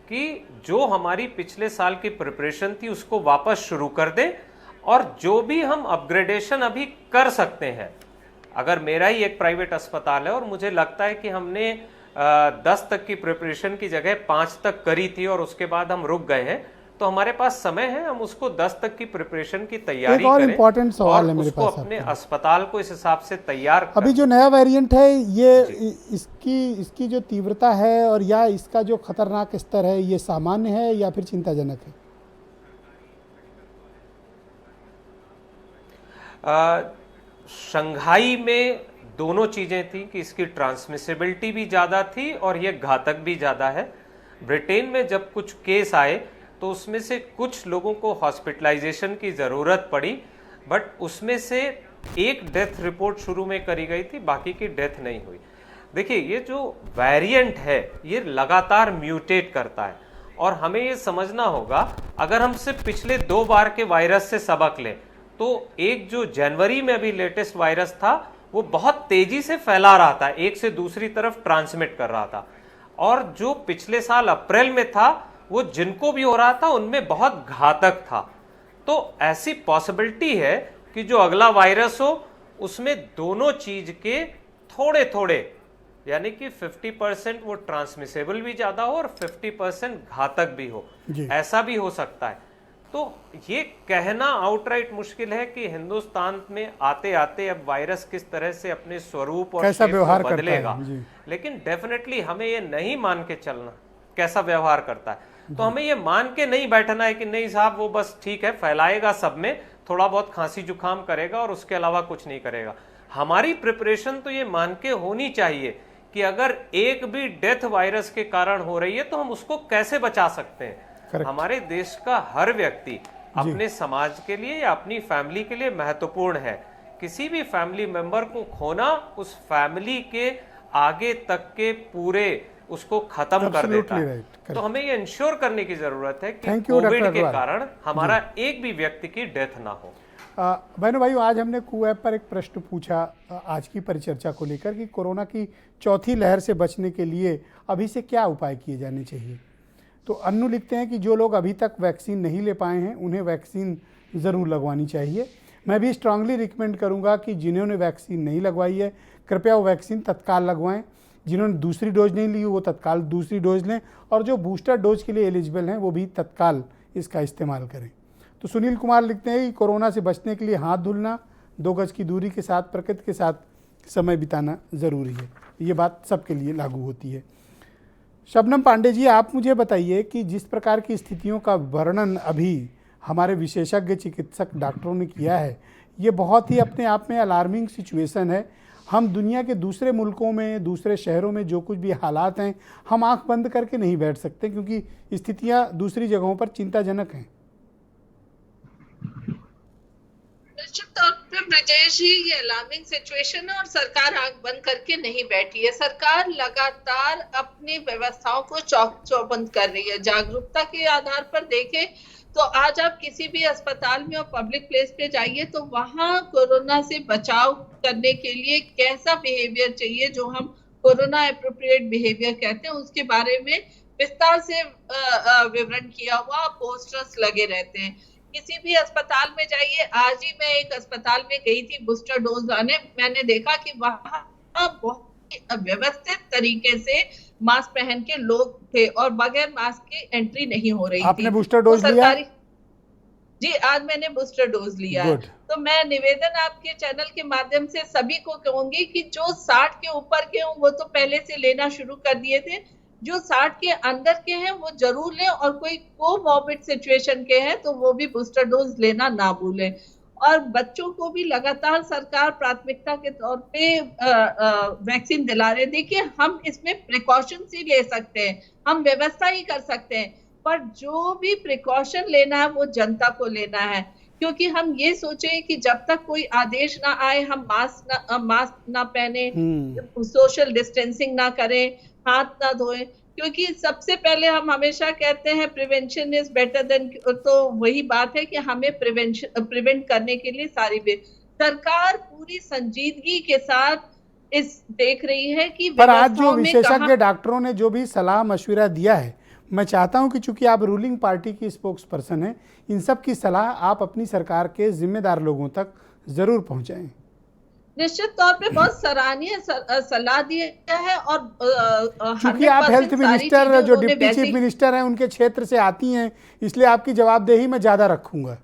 J: कि जो हमारी पिछले साल की प्रिपरेशन थी उसको वापस शुरू कर दें, और जो भी हम अपग्रेडेशन अभी कर सकते हैं, अगर मेरा ही एक प्राइवेट अस्पताल है और मुझे लगता है कि हमने 10 तक की प्रिपरेशन की जगह 5 तक करी थी और उसके बाद हम रुक गए हैं, तो हमारे पास समय है, हम उसको 10 तक की प्रिपरेशन की तैयारी करें।
A: इम्पोर्टेंट सवाल है मेरे पास,
J: अपने अस्पताल को इस हिसाब से तैयार करें।
A: अभी जो नया वेरिएंट है, ये इसकी जो तीव्रता है और या इसका जो खतरनाक स्तर है, ये सामान्य है या फिर चिंताजनक है?
J: शंघाई में दोनों चीज़ें थी कि इसकी ट्रांसमिसिबिलिटी भी ज़्यादा थी और ये घातक भी ज़्यादा है। ब्रिटेन में जब कुछ केस आए तो उसमें से कुछ लोगों को हॉस्पिटलाइजेशन की ज़रूरत पड़ी, बट उसमें से एक डेथ रिपोर्ट शुरू में करी गई थी, बाकी की डेथ नहीं हुई। देखिए, ये जो वेरिएंट है ये लगातार म्यूटेट करता है और हमें ये समझना होगा, अगर हम सिर्फ पिछले 2 बार के वायरस से सबक लें तो एक जो जनवरी में अभी लेटेस्ट वायरस था वो बहुत तेजी से फैला रहा था, एक से दूसरी तरफ ट्रांसमिट कर रहा था, और जो पिछले साल अप्रैल में था वो जिनको भी हो रहा था उनमें बहुत घातक था। तो ऐसी पॉसिबिलिटी है कि जो अगला वायरस हो उसमें दोनों चीज के थोड़े थोड़े, यानी कि 50% वो ट्रांसमिसेबल भी ज्यादा हो और 50% घातक भी हो, ऐसा भी हो सकता है। तो ये कहना आउटराइट मुश्किल है कि हिंदुस्तान में आते आते अब वायरस किस तरह से अपने स्वरूप और
A: कैसा व्यवहार
J: बदलेगा, लेकिन डेफिनेटली हमें ये नहीं मान के चलना कैसा व्यवहार करता है। तो हमें ये मान के नहीं बैठना है कि नहीं साहब वो बस ठीक है, फैलाएगा सब में, थोड़ा बहुत खांसी जुकाम करेगा और उसके अलावा कुछ नहीं करेगा। हमारी प्रिपरेशन तो ये मान के होनी चाहिए कि अगर एक भी डेथ वायरस के कारण हो रही है तो हम उसको कैसे बचा सकते हैं। हमारे देश का हर व्यक्ति अपने समाज के लिए या अपनी फैमिली के लिए महत्वपूर्ण है। किसी भी फैमिली मेंबर को खोना उस फैमिली के आगे तक के पूरे उसको खत्म कर देता है। तो हमें ये इंश्योर करने की जरूरत है कि कोविड के कारण हमारा एक भी व्यक्ति की डेथ ना हो।
A: बहनों भाइयों, आज हमने कू ऐप पर एक प्रश्न पूछा आज की परिचर्चा को लेकर कि कोरोना की चौथी लहर से बचने के लिए अभी से क्या उपाय किए जाने चाहिए। तो अन्नू लिखते हैं कि जो लोग अभी तक वैक्सीन नहीं ले पाए हैं उन्हें वैक्सीन ज़रूर लगवानी चाहिए। मैं भी स्ट्रांगली रिकमेंड करूंगा कि जिन्होंने वैक्सीन नहीं लगवाई है कृपया वो वैक्सीन तत्काल लगवाएं। जिन्होंने दूसरी डोज नहीं ली वो तत्काल दूसरी डोज लें, और जो बूस्टर डोज के लिए एलिजिबल हैं वो भी तत्काल इसका इस्तेमाल करें। तो सुनील कुमार लिखते हैं कि कोरोना से बचने के लिए हाथ धुलना, 2 गज की दूरी के साथ प्रकृति के साथ समय बिताना ज़रूरी है। ये बात सबके लिए लागू होती है। शबनम पांडे जी, आप मुझे बताइए कि जिस प्रकार की स्थितियों का वर्णन अभी हमारे विशेषज्ञ चिकित्सक डॉक्टरों ने किया है, ये बहुत ही अपने आप में अलार्मिंग सिचुएशन है। हम दुनिया के दूसरे मुल्कों में, दूसरे शहरों में जो कुछ भी हालात हैं, हम आंख बंद करके नहीं बैठ सकते क्योंकि स्थितियां दूसरी जगहों पर चिंताजनक हैं।
E: निश्चित तौर पे ब्रजेश जी, ये अलार्मिंग सिचुएशन है और सरकार आंख बंद करके नहीं बैठी है। सरकार लगातार अपनी व्यवस्थाओं को चौबंद कर रही है। जागरूकता के आधार पर देखें तो आज आप किसी भी अस्पताल में और पब्लिक प्लेस पे जाइए तो वहां कोरोना से बचाव करने के लिए कैसा बिहेवियर चाहिए, जो हम कोरोना एप्रोप्रिएट बिहेवियर कहते हैं, उसके बारे में विस्तार से विवरण किया हुआ पोस्टर्स लगे रहते हैं। किसी भी अस्पताल में जाइए, आज ही मैं एक अस्पताल में गई थी बूस्टर डोज लाने, मैंने देखा कि वहां बहुत व्यवस्थित तरीके से मास्क पहन के लोग थे और बगैर मास्क के एंट्री नहीं हो रही थी।
A: आपने बूस्टर डोज लिया?
E: जी, आज मैंने बूस्टर डोज लिया है। तो मैं निवेदन आपके चैनल के माध्यम से सभी को कहूंगी कि जो 60 के ऊपर के हों वो तो पहले से लेना शुरू कर दिए थे, जो 60 के अंदर के हैं वो जरूर लें, और कोई कोमॉर्बिड सिचुएशन के हैं तो वो भी बूस्टर डोज लेना ना भूलें। और बच्चों को भी लगातार सरकार प्राथमिकता के तौर पे वैक्सीन दिला रहे। देखिए, हम इसमें प्रिकॉशंस ही ले सकते हैं, हम व्यवस्था ही कर सकते हैं, पर जो भी प्रिकॉशन लेना है वो जनता को लेना है। क्योंकि हम ये सोचें कि जब तक कोई आदेश ना आए हम मास्क ना पहने, सोशल डिस्टेंसिंग ना करें, हाथ ना धोएं, क्योंकि सबसे पहले हम हमेशा कहते हैं प्रिवेंशन इज बेटर देन, तो वही बात है कि हमें प्रिवेंट करने के लिए सारी सरकार पूरी संजीदगी के साथ इस देख रही है कि
A: पर आज जो विशेषज्ञ डॉक्टरों ने जो भी सलाह मशविरा दिया है, मैं चाहता हूं कि चूंकि आप रूलिंग पार्टी की स्पोक्स पर्सन हैं, इन सब की सलाह आप अपनी सरकार के जिम्मेदार लोगों तक जरूर पहुंचाएं।
E: निश्चित तौर पे बहुत सराहनीय सलाह दिया है। और
A: क्योंकि आप हेल्थ मिनिस्टर, जो डिप्टी चीफ मिनिस्टर हैं, उनके क्षेत्र से आती हैं, इसलिए आपकी जवाबदेही मैं ज्यादा रखूंगा।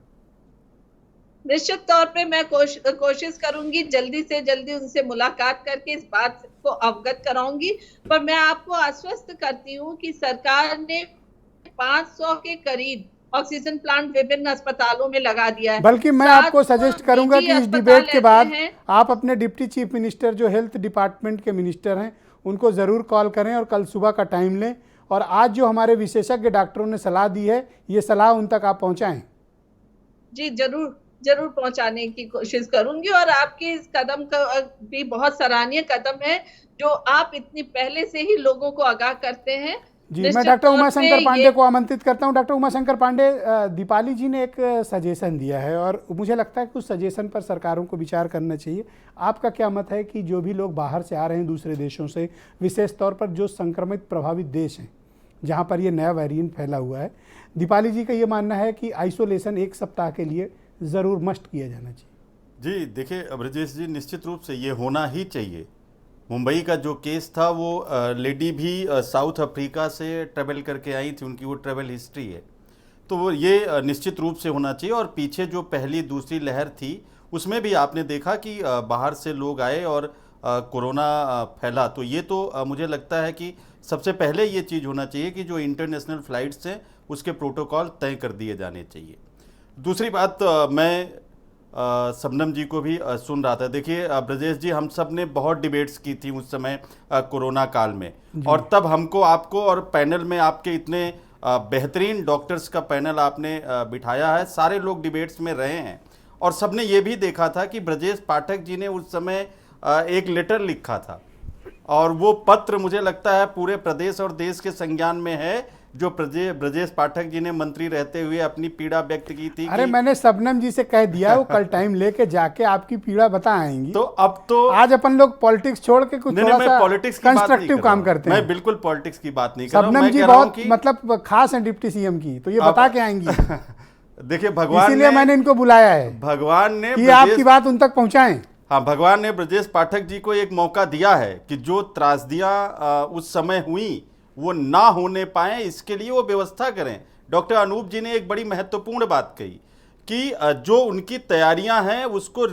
E: निश्चित तौर पे मैं कोशिश करूंगी जल्दी से जल्दी उनसे मुलाकात करके इस बात को अवगत कराऊंगी। पर मैं आपको आश्वस्त करती हूँ कि सरकार ने 500 के करीब ऑक्सीजन प्लांट विभिन्न अस्पतालों में लगा दिया है।
A: बल्कि मैं
E: 7
A: आपको सजेस्ट करूंगा
E: निजी
A: कि इस
E: अस्पताल
A: डिबेट के
E: ऐसे
A: बाद
E: हैं।
A: आप अपने डिप्टी चीफ मिनिस्टर जो हेल्थ डिपार्टमेंट के मिनिस्टर हैं उनको ज़रूर कॉल करें और कल सुबह का टाइम लें, और आज जो हमारे विशेषज्ञ डॉक्टरों ने सलाह दी है ये सलाह उन तक आप पहुंचाएं।
E: जी जरूर जरूर पहुंचाने की कोशिश करूंगी, और आपके इस कदम का भी बहुत सराहनीय कदम है जो आप इतनी पहले से ही लोगों को आगाह करते हैं।
A: जी, मैं
E: निश्चित
A: डॉक्टर
E: तौर
A: उमाशंकर
E: पे
A: पांडे
E: ये-
A: को आमंत्रित करता हूं। डॉक्टर उमाशंकर पांडे, दीपाली जी ने एक सजेशन दिया है और मुझे लगता है कि उस सजेशन पर सरकारों को विचार करना चाहिए। आपका क्या मत है कि जो भी लोग बाहर से आ रहे हैं दूसरे देशों से, विशेष तौर पर जो संक्रमित प्रभावित देश हैं जहां पर ये नया वेरिएंट फैला हुआ है, दीपाली जी का ये मानना है कि आइसोलेशन 1 सप्ताह के लिए ज़रूर मस्ट किया जाना चाहिए।
F: जी देखिए ब्रजेश जी, निश्चित रूप से ये होना ही चाहिए। मुंबई का जो केस था वो लेडी भी साउथ अफ्रीका से ट्रैवल करके आई थी, उनकी वो ट्रैवल हिस्ट्री है, तो वो ये निश्चित रूप से होना चाहिए। और पीछे जो पहली दूसरी लहर थी उसमें भी आपने देखा कि बाहर से लोग आए और कोरोना फैला, तो ये तो मुझे लगता है कि सबसे पहले ये चीज़ होना चाहिए कि जो इंटरनेशनल फ़्लाइट्स हैं उसके प्रोटोकॉल तय कर दिए जाने चाहिए। दूसरी बात, मैं शबनम जी को भी सुन रहा था। देखिए ब्रजेश जी, हम सब ने बहुत डिबेट्स की थी उस समय कोरोना काल में, और तब हमको, आपको और पैनल में आपके इतने बेहतरीन डॉक्टर्स का पैनल आपने बिठाया है, सारे लोग डिबेट्स में रहे हैं, और सबने ये भी देखा था कि ब्रजेश पाठक जी ने उस समय एक लेटर लिखा था, और वो पत्र मुझे लगता है पूरे प्रदेश और देश के संज्ञान में है, जो ब्रजेश पाठक जी ने मंत्री रहते हुए अपनी पीड़ा व्यक्त की थी।
A: अरे मैंने शबनम जी से कह दिया वो कल टाइम लेके जाके आपकी पीड़ा बता आएंगी।
F: तो अब तो
A: आज अपन लोग पॉलिटिक्स छोड़ के कुछ थोड़ा सा
F: पॉलिटिक्स की बात नहीं
A: कंस्ट्रक्टिव
F: कर
A: काम
F: रहा हूं।
A: करते हैं।
F: मैं बिल्कुल पॉलिटिक्स की बात नहीं कर रहा हूं।
A: शबनम
F: मैं
A: जी
F: कह रहा हूं
A: बहुत
F: कि
A: मतलब खास हैं डिप्टी सीएम की, तो ये बता के आएंगी।
F: देखिए भगवान
A: इसीलिए मैंने इनको बुलाया है
F: भगवान ने
A: कि आपकी बात उन तक पहुंचाएं।
F: हाँ, भगवान ने ब्रजेश पाठक जी को एक मौका दिया है कि जो त्रासदियां उस समय हुई वो ना होने पाए, इसके लिए वो व्यवस्था करें। डॉक्टर अनूप जी ने एक बड़ी महत्वपूर्ण बात कही कि जो उनकी तैयारियां हैं उसको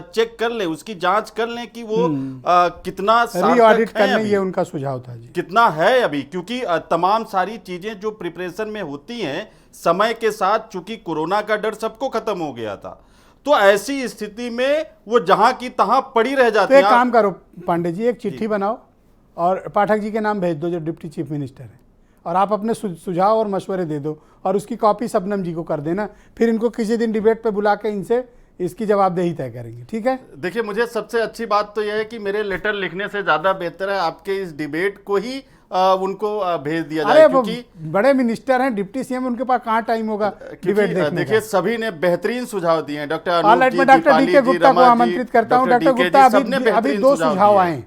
F: चेक कर लें, उसकी जांच कर लें कि वो कितना
A: ऑडिट
F: सार्थक है
A: करने,
F: अभी,
A: ये उनका सुझाव था जी।
F: कितना है अभी, क्योंकि तमाम सारी चीजें जो प्रिपरेशन में होती हैं समय के साथ, चूंकि कोरोना का डर सबको खत्म हो गया था, तो ऐसी स्थिति में वो जहां की तहां पड़ी रह जाती
A: तो
F: है।
A: एक काम करो पांडे जी, एक चिट्ठी बनाओ और पाठक जी के नाम भेज दो जो डिप्टी चीफ मिनिस्टर है, और आप अपने सुझाव और मशवरे दे दो, और उसकी कॉपी शबनम जी को कर देना। फिर इनको किसी दिन डिबेट पे बुला के इनसे इसकी जवाबदेही तय करेंगे, ठीक है?
F: देखिए, मुझे सबसे अच्छी बात तो यह है कि मेरे लेटर लिखने से ज़्यादा बेहतर है आपके इस डिबेट को ही उनको भेज दिया जाए, क्योंकि
A: बड़े मिनिस्टर हैं, डिप्टी सीएम, उनके पास कहाँ टाइम होगा डिबेट देखने का।
F: देखिए सभी ने बेहतरीन सुझाव दिए हैं। डॉक्टर
A: ऑलराइट, मैं डॉक्टर डी के गुप्ता को आमंत्रित करता हूँ। डॉक्टर गुप्ता, अभी 2 सुझाव आए।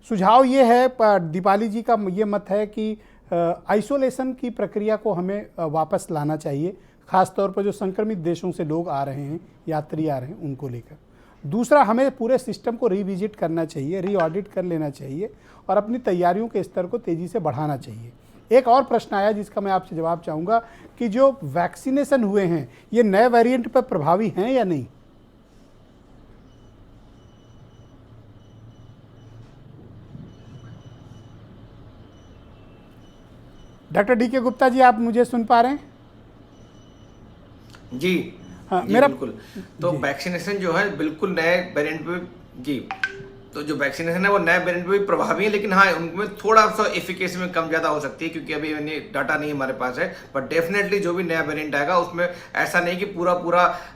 A: सुझाव ये है, दीपाली जी का ये मत है कि आइसोलेशन की प्रक्रिया को हमें वापस लाना चाहिए, खासतौर पर जो संक्रमित देशों से लोग आ रहे हैं, यात्री आ रहे हैं, उनको लेकर। दूसरा, हमें पूरे सिस्टम को रिविजिट करना चाहिए, रीऑडिट कर लेना चाहिए, और अपनी तैयारियों के स्तर को तेज़ी से बढ़ाना चाहिए। एक और प्रश्न आया जिसका मैं आपसे जवाब चाहूँगा कि जो वैक्सीनेशन हुए हैं ये नए वेरिएंट पर प्रभावी हैं या नहीं? डॉक्टर डी के गुप्ता जी, आप मुझे सुन पा रहे हैं?
G: जी
A: हाँ,
G: जी,
A: मेरा
G: बिल्कुल। तो वैक्सीनेशन जो है बिल्कुल नए वेरिएंट पे, जी, तो जो वैक्सीनेशन है वो नए वेरिएंट पे भी प्रभावी है, लेकिन हाँ उनमें थोड़ा सा एफिकेसी में कम ज़्यादा हो सकती है, क्योंकि अभी डाटा नहीं हमारे पास है। बट डेफिनेटली जो भी नया वेरिएंट आएगा उसमें ऐसा नहीं कि पूरा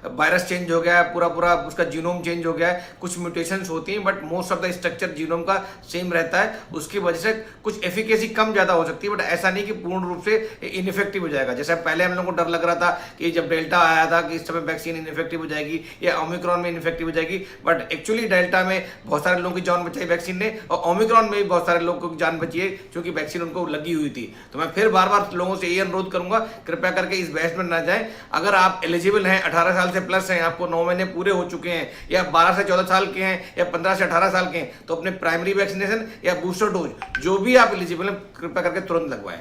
G: वायरस चेंज हो गया है, पूरा उसका जीनोम चेंज हो गया है। कुछ म्यूटेशंस होती हैं, but most of the structure genome का सेम रहता है। उसकी वजह से कुछ एफिकेसी कम ज़्यादा हो सकती है, बट ऐसा नहीं कि पूर्ण रूप से इनइफेक्टिव हो जाएगा। जैसे पहले हम लोगों को डर लग रहा था कि जब डेल्टा आया था कि इस समय वैक्सीन इनइफेक्टिव हो जाएगी या ओमिक्रॉन में इनइफेक्टिव हो जाएगी, बट एक्चुअली डेल्टा में बहुत सारे लोगों की जान बचाई वैक्सीन ने, और ओमिक्रॉन में भी बहुत सारे लोगों की जान बची है क्योंकि वैक्सीन उनको लगी हुई थी। तो मैं फिर बार बार लोगों से ये अनुरोध करूंगा, कृपया करके इस बहस में ना जाएं। अगर आप एलिजिबल हैं, 18 साल से प्लस हैं, आपको 9 महीने पूरे हो चुके हैं, या 12 से 14 साल के हैं, या 15 से 18 साल के हैं, तो अपने प्राइमरी वैक्सीनेशन या बूस्टर डोज जो भी आप एलिजिबल हैं कृपया करके तुरंत लगवाएं।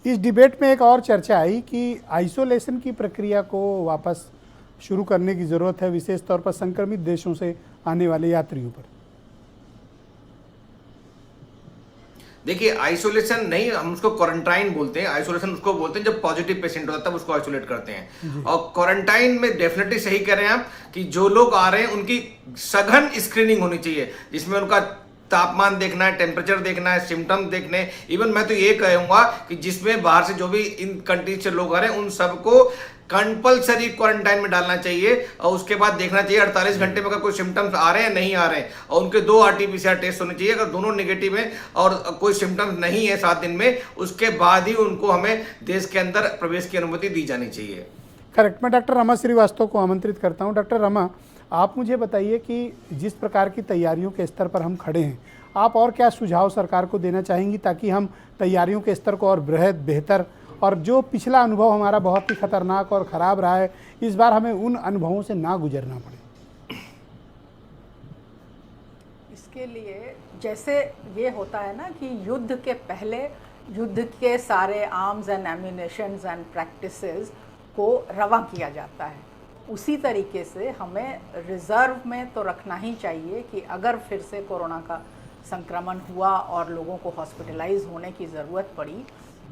A: इस डिबेट में एक और चर्चा आई कि आइसोलेशन की प्रक्रिया को वापस शुरू करने की ज़रूरत है, विशेष तौर पर संक्रमित देशों से आने वाले यात्रियों पर।
G: देखिए आइसोलेशन नहीं, हम उसको क्वारंटाइन बोलते हैं, आइसोलेशन उसको बोलते हैं जब पॉजिटिव पेशेंट होता है तब उसको आइसोलेट करते हैं। और क्वारंटाइन में डेफिनेटली सही कह रहे हैं आप कि जो लोग आ रहे हैं उनकी सघन स्क्रीनिंग होनी चाहिए, जिसमें उनका तापमान देखना है, टेम्परेचर देखना है, सिम्टम्स देखने। इवन मैं तो ये कहूंगा कि जिसमें बाहर से जो भी इन कंट्रीज से लोग आ रहे हैं उन सबको कंपलसरी क्वारंटाइन में डालना चाहिए और उसके बाद देखना चाहिए 48 घंटे में अगर कोई सिम्टम्स आ रहे हैं नहीं आ रहे हैं, और उनके 2 RT-PCR टेस्ट होने चाहिए। अगर दोनों नेगेटिव हैं और कोई सिम्टम्स नहीं है 7 दिन में, उसके बाद ही उनको हमें देश के अंदर प्रवेश की अनुमति दी जानी चाहिए।
A: करेक्ट। मैं डॉक्टर रमा श्रीवास्तव को आमंत्रित करता हूं। डॉक्टर रमा, आप मुझे बताइए कि जिस प्रकार की तैयारियों के स्तर पर हम खड़े हैं, आप और क्या सुझाव सरकार को देना चाहेंगी ताकि हम तैयारियों के स्तर को और बेहतर, और जो पिछला अनुभव हमारा बहुत ही खतरनाक और ख़राब रहा है, इस बार हमें उन अनुभवों से ना गुजरना पड़े?
H: इसके लिए जैसे ये होता है ना कि युद्ध के पहले युद्ध के सारे arms and ammunitions and practices को रवा किया जाता है, उसी तरीके से हमें रिज़र्व में तो रखना ही चाहिए कि अगर फिर से कोरोना का संक्रमण हुआ और लोगों को हॉस्पिटलाइज होने की ज़रूरत पड़ी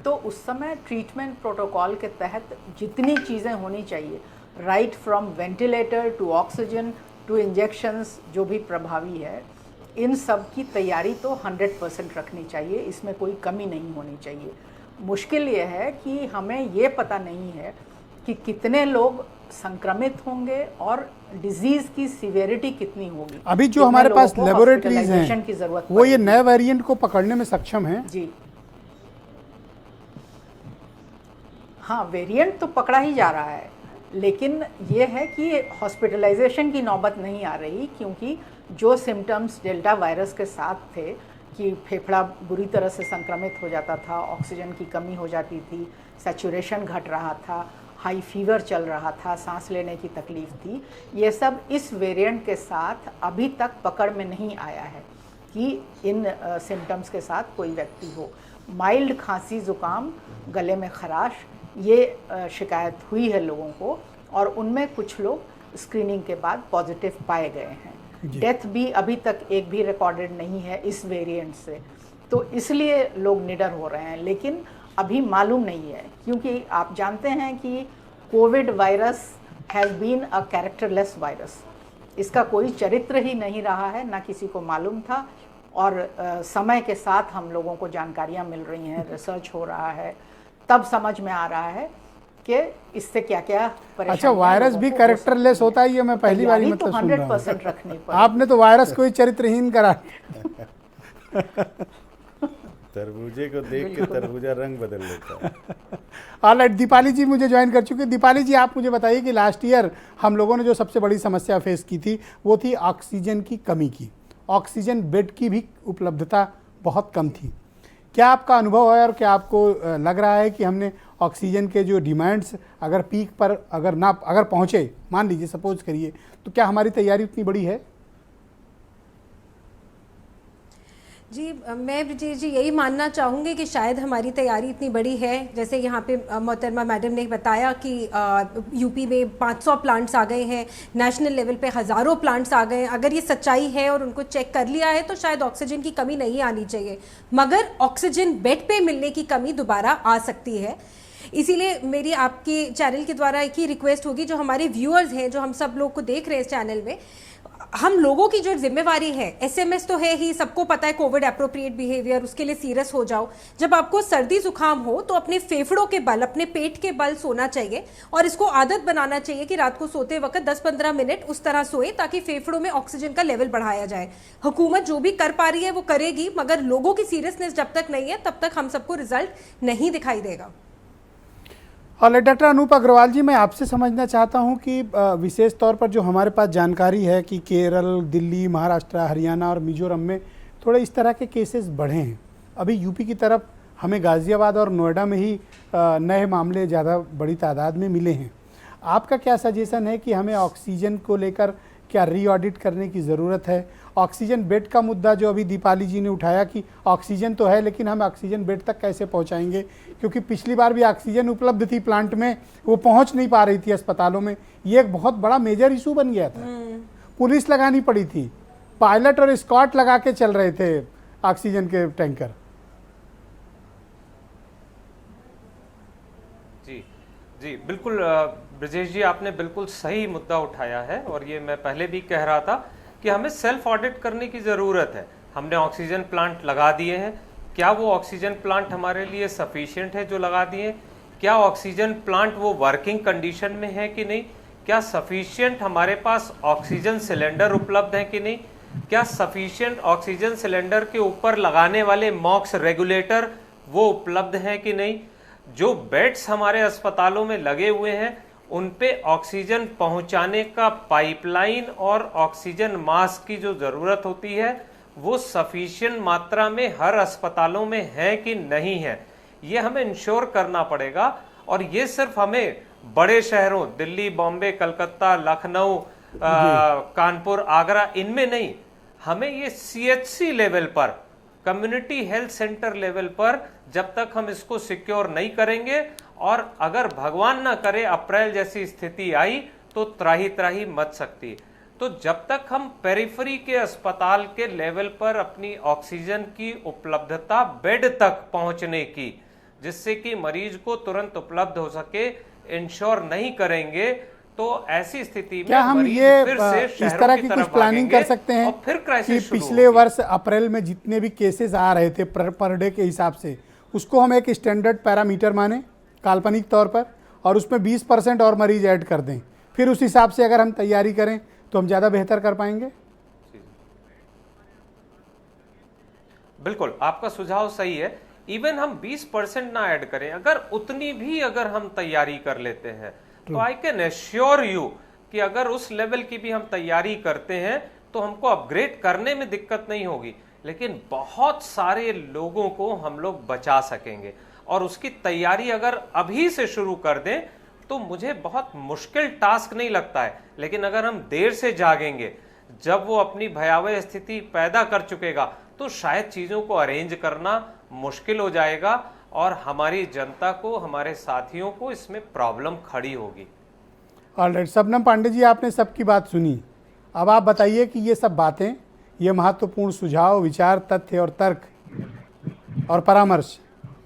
H: तो उस समय ट्रीटमेंट प्रोटोकॉल के तहत जितनी चीज़ें होनी चाहिए, right from ventilator to oxygen to injections, जो भी प्रभावी है, इन सब की तैयारी तो 100% रखनी चाहिए, इसमें कोई कमी नहीं होनी चाहिए। मुश्किल ये है कि हमें ये पता नहीं है कि कितने लोग संक्रमित होंगे और डिजीज़ की सीवियरिटी कितनी होगी।
A: अभी जो हमारे पास लेबोरेटरीज हैं
H: की ज़रूरत
A: वो ये नए वेरिएंट को पकड़ने में सक्षम हैं?
H: जी हाँ, वेरिएंट तो पकड़ा ही जा रहा है, लेकिन ये है कि हॉस्पिटलाइजेशन की नौबत नहीं आ रही, क्योंकि जो सिम्टम्स डेल्टा वायरस के साथ थे कि फेफड़ा बुरी तरह से संक्रमित हो जाता था, ऑक्सीजन की कमी हो जाती थी, सैचुरेशन घट रहा था, हाई फीवर चल रहा था, सांस लेने की तकलीफ़ थी, ये सब इस वेरिएंट के साथ अभी तक पकड़ में नहीं आया है कि इन सिम्टम्स के साथ कोई व्यक्ति हो। माइल्ड खांसी, ज़ुकाम, गले में खराश, ये शिकायत हुई है लोगों को, और उनमें कुछ लोग स्क्रीनिंग के बाद पॉजिटिव पाए गए हैं। डेथ भी अभी तक एक भी रिकॉर्डेड नहीं है इस वेरिएंट से, तो इसलिए लोग निडर हो रहे हैं, लेकिन अभी मालूम नहीं है, क्योंकि आप जानते हैं कि COVID virus has been a characterless virus, इसका कोई चरित्र ही नहीं रहा है, ना किसी को मालूम था, और समय के साथ हम लोगों को जानकारियाँ मिल रही हैं, रिसर्च हो रहा है, तब समझ में आ रहा है कि इससे क्या क्या परेशानी।
A: अच्छा, वायरस भी कैरेक्टरलेस होता है, ये मैं पहली बार मतलब
H: तो
A: सुन रहा हूँ।
H: 100% रखनी पड़ेगी।
A: आपने तो वायरस को ही चरित्रहीन करा।
K: तरबूजे को देख के तरबूजा रंग बदल लेता है।
A: ऑलराइट, दीपाली जी मुझे ज्वाइन कर चुके हैं। दीपाली जी, आप मुझे बताइए कि लास्ट ईयर हम लोगों ने जो सबसे बड़ी समस्या फेस की थी वो थी ऑक्सीजन की कमी की। ऑक्सीजन बेड की भी उपलब्धता बहुत कम थी। क्या आपका अनुभव है और क्या आपको लग रहा है कि हमने ऑक्सीजन के जो डिमांड्स अगर पीक पर अगर पहुँचे, मान लीजिए सपोज करिए, तो क्या हमारी तैयारी उतनी बड़ी है?
I: जी, मैं ब्रजेश जी यही मानना चाहूँगी कि शायद हमारी तैयारी इतनी बड़ी है। जैसे यहाँ पे मोहतरमा मैडम ने बताया कि यूपी में 500 प्लांट्स आ गए हैं, नेशनल लेवल पे हज़ारों प्लांट्स आ गए हैं। अगर ये सच्चाई है और उनको चेक कर लिया है तो शायद ऑक्सीजन की कमी नहीं आनी चाहिए, मगर ऑक्सीजन बेड पे मिलने की कमी दोबारा आ सकती है। इसीलिए मेरी आपके चैनल के द्वारा एक ही रिक्वेस्ट होगी, जो हमारे व्यूअर्स हैं, जो हम सब लोग को देख रहे हैं इस चैनल में, हम लोगों की जो जिम्मेवारी है, एसएमएस तो है ही, सबको पता है कोविड एप्रोप्रिएट बिहेवियर, उसके लिए सीरियस हो जाओ। जब आपको सर्दी जुकाम हो तो अपने फेफड़ों के बल, अपने पेट के बल सोना चाहिए, और इसको आदत बनाना चाहिए कि रात को सोते वक्त 10-15 मिनट उस तरह सोए ताकि फेफड़ों में ऑक्सीजन का लेवल बढ़ाया जाए। हुकूमत जो भी कर पा रही है वो करेगी, मगर लोगों की सीरियसनेस जब तक नहीं है तब तक हम सबको रिजल्ट नहीं दिखाई देगा।
A: और डॉक्टर अनूप अग्रवाल जी, मैं आपसे समझना चाहता हूं कि विशेष तौर पर जो हमारे पास जानकारी है कि केरल, दिल्ली, महाराष्ट्र, हरियाणा और मिजोरम में थोड़े इस तरह के केसेस बढ़े हैं। अभी यूपी की तरफ हमें गाज़ियाबाद और नोएडा में ही नए मामले ज़्यादा बड़ी तादाद में मिले हैं। आपका क्या सजेशन है कि हमें ऑक्सीजन को लेकर क्या रीऑडिट करने की ज़रूरत है? ऑक्सीजन बेड का मुद्दा जो अभी दीपाली जी ने उठाया कि ऑक्सीजन तो है, लेकिन हम ऑक्सीजन बेड तक कैसे पहुंचाएंगे, क्योंकि पिछली बार भी ऑक्सीजन उपलब्ध थी प्लांट में, वो पहुंच नहीं पा रही थी अस्पतालों में। ये एक बहुत बड़ा मेजर इशू बन गया था। पुलिस लगानी पड़ी थी, पायलट और स्कॉट लगा के चल रहे थे ऑक्सीजन के टैंकर।
J: जी बिल्कुल ब्रजेश जी, आपने बिल्कुल सही मुद्दा उठाया है और ये मैं पहले भी कह रहा था कि हमें सेल्फ ऑडिट करने की ज़रूरत है। हमने ऑक्सीजन प्लांट लगा दिए हैं, क्या वो ऑक्सीजन प्लांट हमारे लिए सफिशिएंट है जो लगा दिए? क्या ऑक्सीजन प्लांट वो वर्किंग कंडीशन में है कि नहीं? क्या सफिशिएंट हमारे पास ऑक्सीजन सिलेंडर उपलब्ध है कि नहीं? क्या सफिशिएंट ऑक्सीजन सिलेंडर के ऊपर लगाने वाले मॉक्स रेगुलेटर वो उपलब्ध हैं कि नहीं? जो बेड्स हमारे अस्पतालों में लगे हुए हैं उन पे ऑक्सीजन पहुंचाने का पाइपलाइन और ऑक्सीजन मास्क की जो जरूरत होती है वो सफिशिएंट मात्रा में हर अस्पतालों में है कि नहीं है, ये हमें इंश्योर करना पड़ेगा। और ये सिर्फ हमें बड़े शहरों दिल्ली, बॉम्बे, कलकत्ता, लखनऊ, कानपुर, आगरा इनमें नहीं, हमें ये CHC लेवल पर, कम्युनिटी हेल्थ सेंटर लेवल पर जब तक हम इसको सिक्योर नहीं करेंगे, और अगर भगवान ना करे अप्रैल जैसी स्थिति आई तो त्राही त्राही मच सकती है, तो जब तक हम पेरिफेरी के अस्पताल के लेवल पर अपनी ऑक्सीजन की उपलब्धता बेड तक पहुंचने की, जिससे कि मरीज को तुरंत उपलब्ध हो सके, इंश्योर नहीं करेंगे तो ऐसी स्थिति में
A: क्या हम ये इस तरह की कुछ प्लानिंग कर सकते हैं
J: फिर
A: कि पिछले वर्ष अप्रैल में जितने भी केसेस आ रहे थे पर डे के हिसाब से, उसको हम एक स्टैंडर्ड पैरामीटर माने काल्पनिक तौर पर, और उसमें 20% और मरीज ऐड कर दें, फिर उस हिसाब से अगर हम तैयारी करें तो हम ज़्यादा बेहतर कर पाएंगे?
J: बिल्कुल, आपका सुझाव सही है। इवन हम 20% ना ऐड करें, अगर उतनी भी अगर हम तैयारी कर लेते हैं तो आई कैन एश्योर यू कि अगर उस लेवल की भी हम तैयारी करते हैं तो हमको अपग्रेड करने में दिक्कत नहीं होगी, लेकिन बहुत सारे लोगों को हम लोग बचा सकेंगे। और उसकी तैयारी अगर अभी से शुरू कर दें तो मुझे बहुत मुश्किल टास्क नहीं लगता है, लेकिन अगर हम देर से जागेंगे, जब वो अपनी भयावह स्थिति पैदा कर चुकेगा, तो शायद चीज़ों को अरेंज करना मुश्किल हो जाएगा और हमारी जनता को, हमारे साथियों को इसमें प्रॉब्लम खड़ी होगी।
A: ऑलराइट, शबनम पांडे जी, आपने सबकी बात सुनी। अब आप बताइए कि ये सब बातें, ये महत्वपूर्ण सुझाव, विचार, तथ्य और तर्क और परामर्श,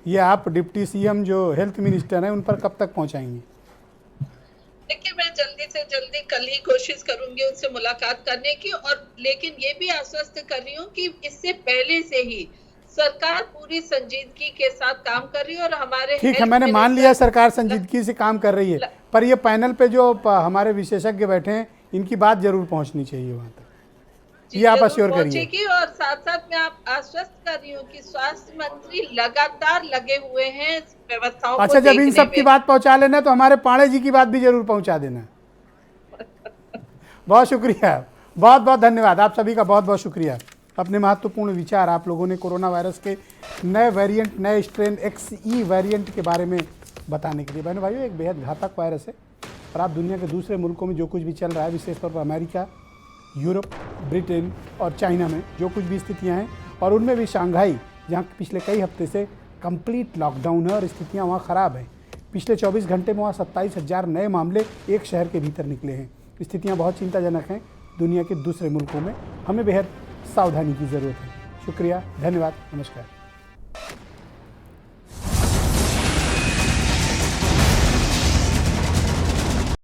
A: ये आप डिप्टी CM जो हेल्थ मिनिस्टर हैं उन पर कब तक पहुंचाएंगे?
E: देखिए, मैं जल्दी से जल्दी कल ही कोशिश करूंगी उनसे मुलाकात करने की, और लेकिन ये भी आश्वस्त कर रही हूँ कि इससे पहले से ही सरकार पूरी संजीदगी के साथ काम कर रही है। और हमारे
A: ठीक है, मैंने मान लिया सरकार संजीदगी से काम कर रही है, पर ये पैनल पे जो हमारे विशेषज्ञ बैठे हैं इनकी बात जरूर पहुंचनी चाहिए वहां तक, ये आप अश्योर करिए।
E: और साथ साथ मैं आप आश्वस्त कर रही हूँ कि स्वास्थ्य मंत्री लगातार लगे हुए हैं व्यवस्थाओं को।
A: अच्छा, जब इन सब की बात पहुंचा लेना तो हमारे पांडे जी की बात भी जरूर पहुंचा देना। बहुत शुक्रिया, बहुत बहुत धन्यवाद, आप सभी का बहुत बहुत शुक्रिया। अपने महत्वपूर्ण विचार आप लोगों ने कोरोना वायरस के नए वेरिएंट, नए स्ट्रेन XE वेरिएंट के बारे में बताने के लिए। बहनों भाइयों, एक बेहद घातक वायरस है और आप दुनिया के दूसरे मुल्कों में जो कुछ भी चल रहा है, विशेष तौर पर अमेरिका, यूरोप, ब्रिटेन और चाइना में जो कुछ भी स्थितियां हैं, और उनमें भी शंघाई, जहां पिछले कई हफ्ते से कंप्लीट लॉकडाउन है और स्थितियां वहां ख़राब हैं। पिछले 24 घंटे में वहाँ 27,000 नए मामले एक शहर के भीतर निकले हैं। स्थितियां बहुत चिंताजनक हैं दुनिया के दूसरे मुल्कों में, हमें बेहद सावधानी की ज़रूरत है। शुक्रिया, धन्यवाद, नमस्कार।